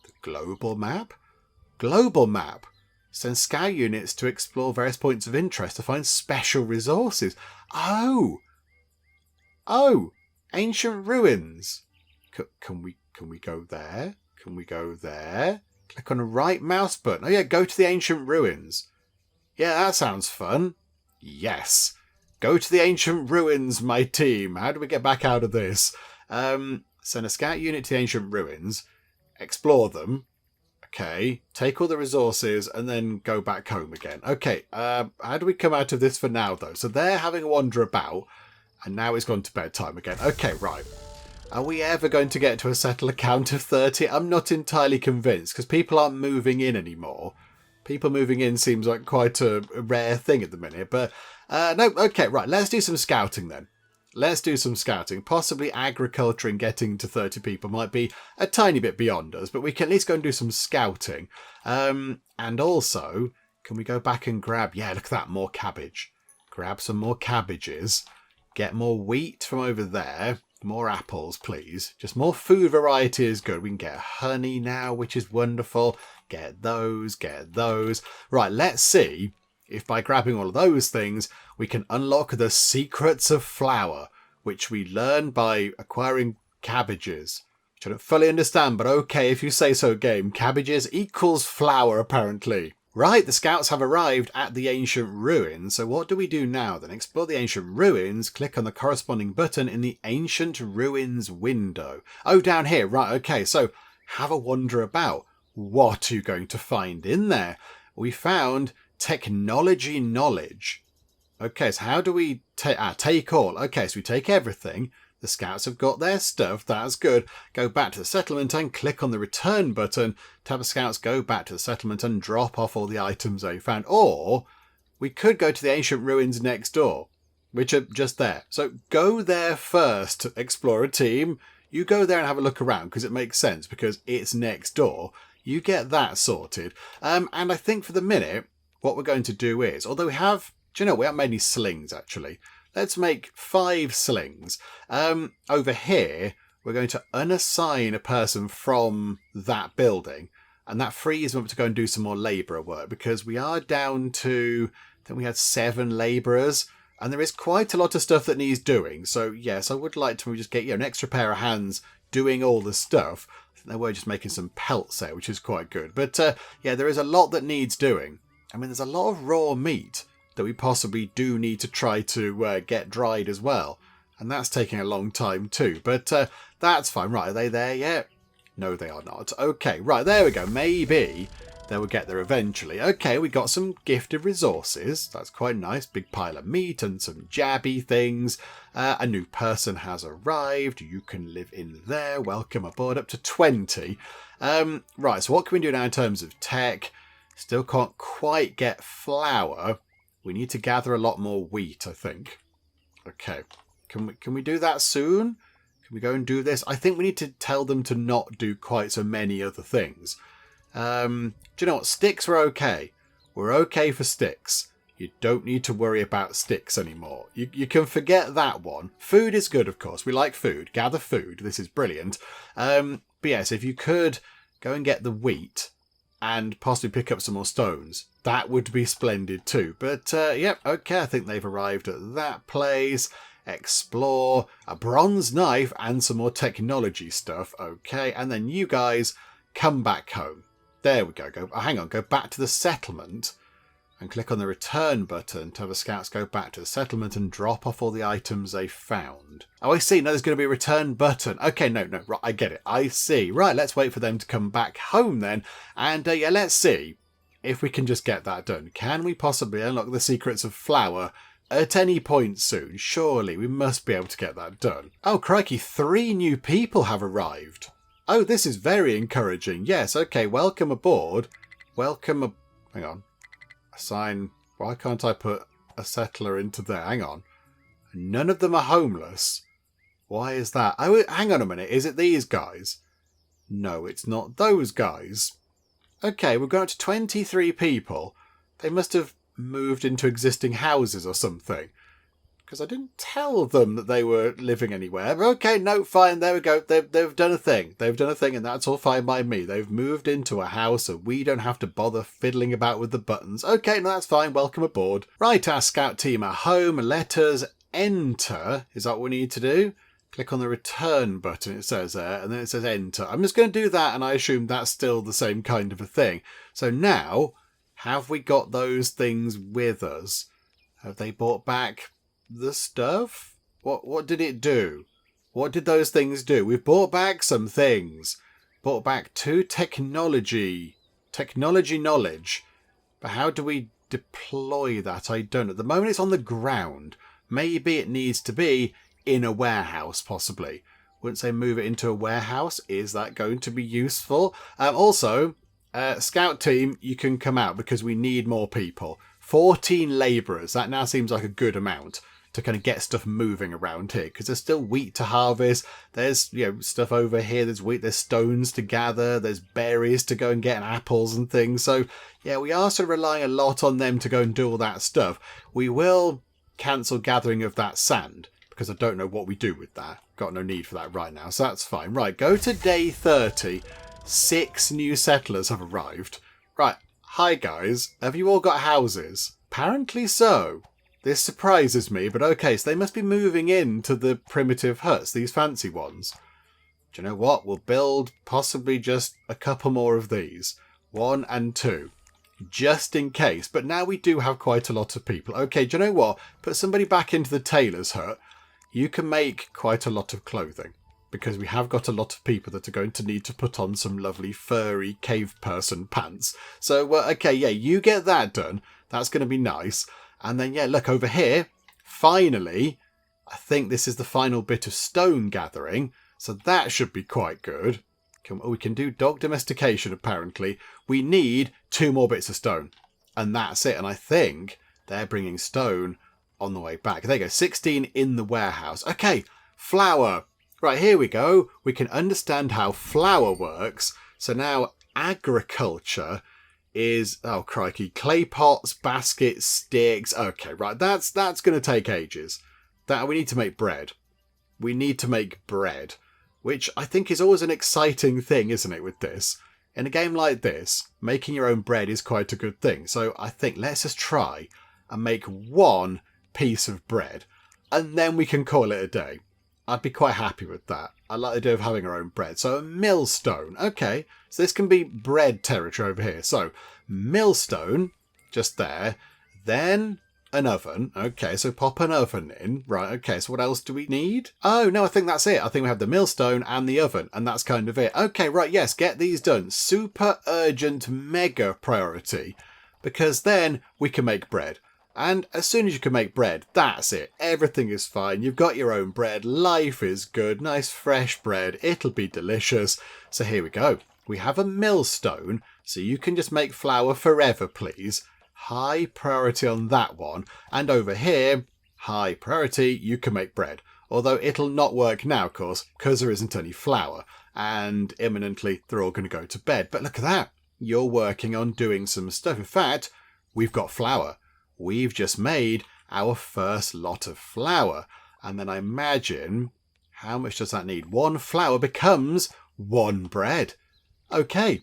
the global map. Global map. Send scout units to explore various points of interest to find special resources. Oh! Ancient ruins. Can we go there? Can we go there? Click on the right mouse button. Oh yeah, go to the ancient ruins. Yeah, that sounds fun. Yes. Go to the ancient ruins, my team. How do we get back out of this? Send a scout unit to the ancient ruins. Explore them. Okay. Take all the resources and then go back home again. Okay. How do we come out of this for now, though? So they're having a wander about. And now it's gone to bedtime again. Okay, right. Are we ever going to get to a settler count of 30? I'm not entirely convinced because people aren't moving in anymore. People moving in seems like quite a rare thing at the minute. But no, okay, right. Let's do some scouting then. Let's do some scouting. Possibly agriculture and getting to 30 people might be a tiny bit beyond us. But we can at least go and do some scouting. And also, can we go back and grab... Yeah, look at that. More cabbage. Grab some more cabbages. Get more wheat from over there. More apples, please. Just more food variety is good. We can get honey now, which is wonderful. Get those, get those. Right, let's see if by grabbing all of those things, we can unlock the secrets of flour, which we learn by acquiring cabbages. Which I don't fully understand, but okay, if you say so, game. Cabbages equals flour, apparently. Right, the scouts have arrived at the ancient ruins. So what do we do now then? Explore the ancient ruins. Click on the corresponding button in the ancient ruins window. Oh, down here. Right, okay. So have a wander about. What are you going to find in there? We found technology knowledge. Okay, so how do we take all? Okay, so we take everything. The scouts have got their stuff. That's good. Go back to the settlement and click on the return button. Tab of scouts, go back to the settlement and drop off all the items they found. Or we could go to the ancient ruins next door, which are just there. So go there first, Explorer team. You go there and have a look around because it makes sense because it's next door. You get that sorted. And I think for the minute, what we're going to do is, although we have, we haven't made any slings actually. Let's make 5 slings. Over here, we're going to unassign a person from that building. And that frees them up to go and do some more labourer work because we are down to, I think we had 7 labourers. And there is quite a lot of stuff that needs doing. So yes, I would like to just get an extra pair of hands doing all the stuff. I think they were just making some pelts there, which is quite good. But yeah, there is a lot that needs doing. I mean, there's a lot of raw meat that we possibly do need to try to get dried as well. And that's taking a long time too. But that's fine. Right, are they there yet? No, they are not. Okay, right, there we go. Maybe they will get there eventually. Okay, we got some gifted resources. That's quite nice. Big pile of meat and some jabby things. A new person has arrived. You can live in there. Welcome aboard. Up to 20. Right, so what can we do now in terms of tech? Still can't quite get flour. We need to gather a lot more wheat, I think. Okay, can we do that soon? Can we go and do this? I think we need to tell them to not do quite so many other things. Do you know what? Sticks are okay. We're okay for sticks. You don't need to worry about sticks anymore. You can forget that one. Food is good, of course. We like food. Gather food. This is brilliant. But yes, if you could go and get the wheat and possibly pick up some more stones, that would be splendid too. But yep, okay, I think they've arrived at that place. Explore, a bronze knife and some more technology stuff. Okay, and then you guys come back home. There we go. Go back to the settlement and click on the return button to have the scouts go back to the settlement and drop off all the items they found. Oh, I see. No, there's going to be a return button. Okay, no, right, I get it. I see. Right, let's wait for them to come back home then. And yeah, let's see if we can just get that done. Can we possibly unlock the secrets of flour at any point soon? Surely we must be able to get that done. Oh, crikey, 3 new people have arrived. Oh, this is very encouraging. Yes, okay, welcome aboard. Hang on. Assign. Why can't I put a settler into there? Hang on. None of them are homeless. Why is that? Oh, hang on a minute. Is it these guys? No, it's not those guys. Okay, we're going up to 23 people. They must have moved into existing houses or something. Because I didn't tell them that they were living anywhere. Okay, no, fine, there we go. They've done a thing. They've done a thing and that's all fine by me. They've moved into a house and we don't have to bother fiddling about with the buttons. Okay, no, that's fine. Welcome aboard. Right, our scout team are home. Let us enter. Is that what we need to do? Click on the return button, it says there, and then it says enter. I'm just going to do that and I assume that's still the same kind of a thing. So now, have we got those things with us? Have they brought back the stuff? What did it do? What did those things do? We've brought back some things. Brought back 2 technology knowledge. But how do we deploy that? I don't know. At the moment it's on the ground. Maybe it needs to be in a warehouse, possibly. Once they move it into a warehouse, is that going to be useful? Also, scout team, you can come out because we need more people. 14 labourers. That now seems like a good amount to kind of get stuff moving around here because there's still wheat to harvest. There's stuff over here. There's wheat. There's stones to gather. There's berries to go and get and apples and things. So yeah, we are sort of relying a lot on them to go and do all that stuff. We will cancel gathering of that sand because I don't know what we do with that. Got no need for that right now, so that's fine. Right, go to day 30. 6 new settlers have arrived. Right, hi guys. Have you all got houses? Apparently so. This surprises me, but okay, so they must be moving into the primitive huts, these fancy ones. Do you know what? We'll build possibly just a couple more of these. 1 and 2. Just in case. But now we do have quite a lot of people. Okay, do you know what? Put somebody back into the tailor's hut. You can make quite a lot of clothing. Because we have got a lot of people that are going to need to put on some lovely furry cave person pants. So, okay, yeah, you get that done. That's going to be nice. And then, yeah, look over here. Finally, I think this is the final bit of stone gathering. So that should be quite good. We can do dog domestication, apparently. We need 2 more bits of stone. And that's it. And I think they're bringing stone on the way back. There you go. 16 in the warehouse. Okay, flour. Right, here we go. We can understand how flour works. So now agriculture is, oh crikey, clay pots, baskets, sticks. Okay, right, that's going to take ages. That we need to make bread. We need to make bread, which I think is always an exciting thing, isn't it, with this? In a game like this, making your own bread is quite a good thing. So I think let's just try and make one piece of bread, and then we can call it a day. I'd be quite happy with that. I like the idea of having our own bread. So a millstone. Okay, so this can be bread territory over here. So millstone, just there. Then an oven. Okay, so pop an oven in. Right, okay, so what else do we need? Oh, no, I think that's it. I think we have the millstone and the oven, and that's kind of it. Okay, right, yes, get these done. Super urgent mega priority, because then we can make bread. And as soon as you can make bread, that's it. Everything is fine. You've got your own bread. Life is good. Nice fresh bread. It'll be delicious. So here we go. We have a millstone, so you can just make flour forever, please. High priority on that one. And over here, high priority, you can make bread. Although it'll not work now, of course, because there isn't any flour. And imminently, they're all going to go to bed. But look at that. You're working on doing some stuff. In fact, we've got flour. We've just made our first lot of flour. And then I imagine, how much does that need? One flour becomes one bread. Okay,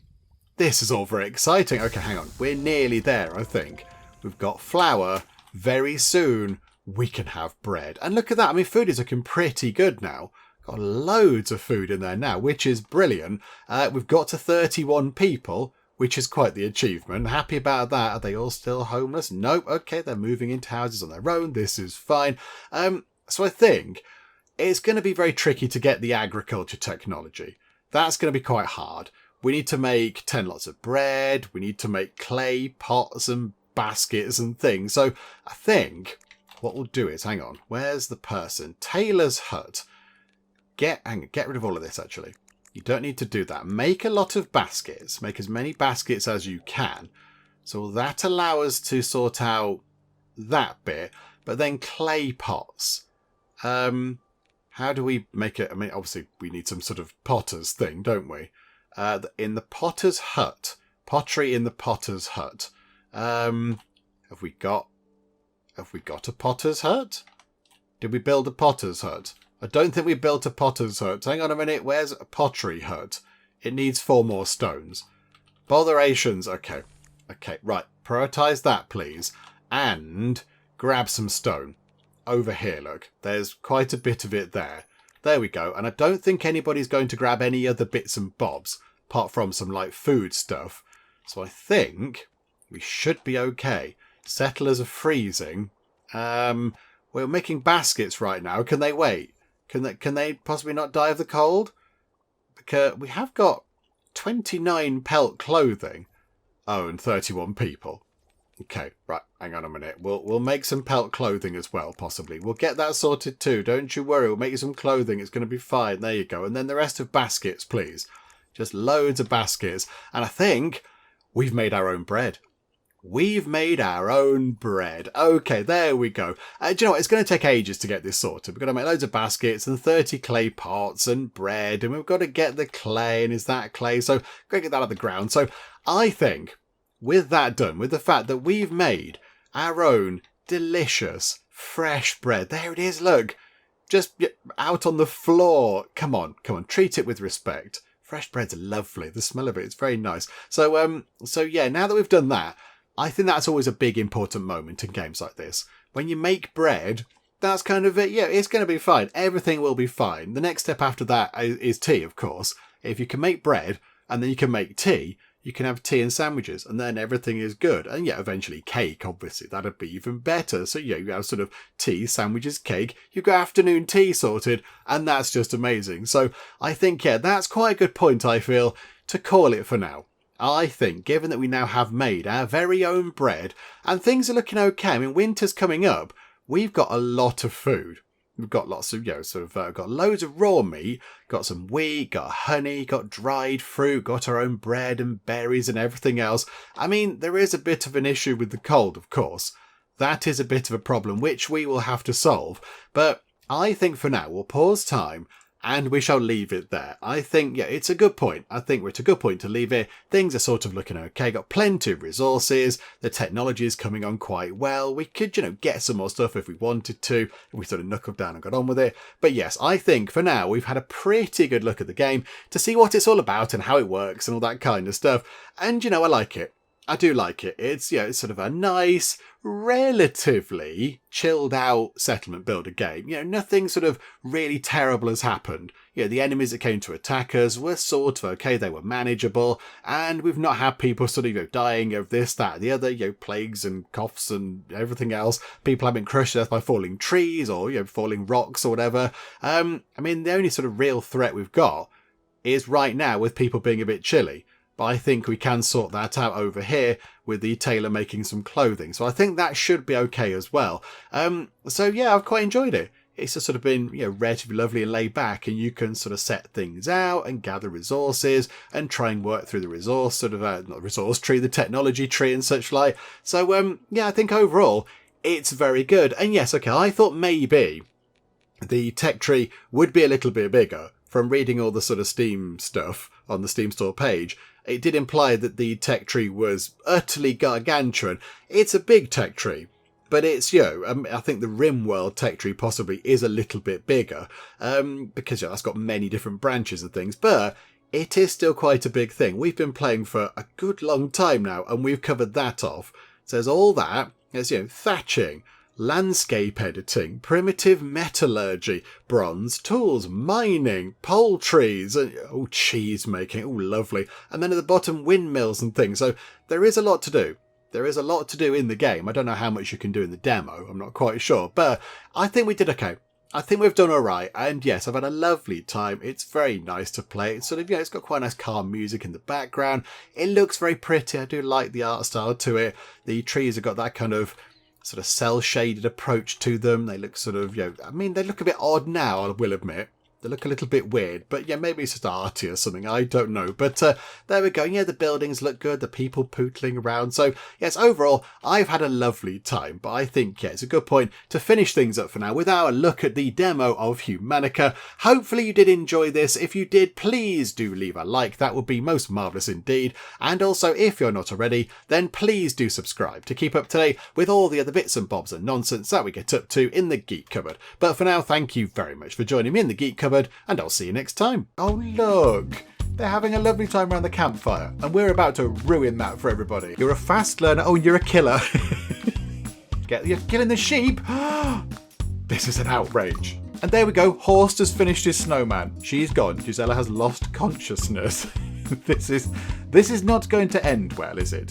this is all very exciting. Okay, hang on. We're nearly there, I think. We've got flour. Very soon, we can have bread. And look at that. I mean, food is looking pretty good now. Got loads of food in there now, which is brilliant. We've got to 31 people, which is quite the achievement. Happy about that. Are they all still homeless? Nope. Okay, they're moving into houses on their own. This is fine. So I think it's going to be very tricky to get the agriculture technology. That's going to be quite hard. We need to make 10 lots of bread. We need to make clay pots and baskets and things. So I think what we'll do is, hang on, where's the person? Taylor's hut. Get rid of all of this, actually. You don't need to do that. Make a lot of baskets. Make as many baskets as you can. So that allows us to sort out that bit. But then clay pots. How do we make it? I mean, obviously we need some sort of potter's thing, don't we? In the potter's hut. Pottery in the potter's hut. Have we got a potter's hut? Did we build a potter's hut? I don't think we built a potter's hut. Hang on a minute. Where's a pottery hut? It needs 4 more stones. Botherations. Okay. Okay, right. Prioritise that, please. And grab some stone. Over here, look. There's quite a bit of it there. There we go. And I don't think anybody's going to grab any other bits and bobs, apart from some, like, food stuff. So I think we should be okay. Settlers are freezing. We're making baskets right now. Can they wait? Can they possibly not die of the cold? Because we have got 29 pelt clothing. Oh, and 31 people. Okay, right, hang on a minute. We'll make some pelt clothing as well, possibly. We'll get that sorted too. Don't you worry. We'll make you some clothing. It's going to be fine. There you go. And then the rest of baskets, please. Just loads of baskets. And I think we've made our own bread. We've made our own bread. Okay, there we go. Do you know what? It's going to take ages to get this sorted. We've got to make loads of baskets and 30 clay pots and bread. And we've got to get the clay. And is that clay? So, got to get that out of the ground. So, I think with that done, with the fact that we've made our own delicious, fresh bread. There it is, look. Just out on the floor. Come on. Treat it with respect. Fresh bread's lovely. The smell of it is very nice. So yeah, now that we've done that, I think that's always a big important moment in games like this. When you make bread, that's kind of it. Yeah, it's going to be fine. Everything will be fine. The next step after that is tea, of course. If you can make bread and then you can make tea, you can have tea and sandwiches and then everything is good. And yeah, eventually cake, obviously. That'd be even better. So yeah, you have sort of tea, sandwiches, cake. You've got afternoon tea sorted and that's just amazing. So I think, yeah, that's quite a good point, I feel, to call it for now. I think, given that we now have made our very own bread and things are looking okay, I mean, winter's coming up, we've got a lot of food. We've got lots of, got loads of raw meat, got some wheat, got honey, got dried fruit, got our own bread and berries and everything else. I mean, there is a bit of an issue with the cold, of course. That is a bit of a problem, which we will have to solve. But I think for now, we'll pause time, and we shall leave it there. I think, yeah, it's a good point. I think we're at a good point to leave it. Things are sort of looking okay. Got plenty of resources. The technology is coming on quite well. We could, get some more stuff if we wanted to, if we sort of knuckled down and got on with it. But yes, I think for now we've had a pretty good look at the game to see what it's all about and how it works and all that kind of stuff. And, I like it. I do like it. It's, it's sort of a nice, relatively chilled out settlement builder game. Nothing sort of really terrible has happened. The enemies that came to attack us were sort of okay. They were manageable, and we've not had people sort of, dying of this, that, the other, plagues and coughs and everything else. People have been crushed to death by falling trees or, falling rocks or whatever. The only sort of real threat we've got is right now with people being a bit chilly. But I think we can sort that out over here with the tailor making some clothing. So I think that should be okay as well. So yeah, I've quite enjoyed it. It's just sort of been, relatively lovely and laid back, and you can sort of set things out and gather resources and try and work through the resource, sort of, not resource tree, the technology tree and such like. So yeah, I think overall it's very good. And yes, okay, I thought maybe the tech tree would be a little bit bigger. From reading all the sort of Steam stuff on the Steam store page, it did imply that the tech tree was utterly gargantuan. It's a big tech tree, but it's, I think the RimWorld tech tree possibly is a little bit bigger, because that's got many different branches and things, but it is still quite a big thing. We've been playing for a good long time now, and we've covered that off. So there's all that. There's, thatching, landscape editing, primitive metallurgy, bronze tools, mining, poultries, cheese making, lovely. And then at the bottom, windmills and things. So there is a lot to do. There is a lot to do in the game. I don't know how much you can do in the demo. I'm not quite sure. But I think we did okay. I think we've done all right. And yes, I've had a lovely time. It's very nice to play. It's sort of, it's got quite nice calm music in the background. It looks very pretty. I do like the art style to it. The trees have got that kind of sort of cell-shaded approach to them. They look sort of, they look a bit odd now, I will admit. They look a little bit weird, but yeah, maybe it's just arty or something, I don't know. But there we go. Yeah, the buildings look good, the people pootling around. So yes, overall, I've had a lovely time, but I think, yeah, it's a good point to finish things up for now with our look at the demo of Humanica. Hopefully you did enjoy this. If you did, please do leave a like. That would be most marvellous indeed. And also, if you're not already, then please do subscribe to keep up to date with all the other bits and bobs and nonsense that we get up to in the Geek Cupboard. But for now, thank you very much for joining me in the Geek Cupboard, and I'll see you next time. Oh look, they're having a lovely time around the campfire, and we're about to ruin that for everybody. You're a fast learner. Oh, you're a killer. You're killing the sheep. This is an outrage. And there we go. Horst has finished his snowman. She's gone. Gisela has lost consciousness. This is not going to end well, is it?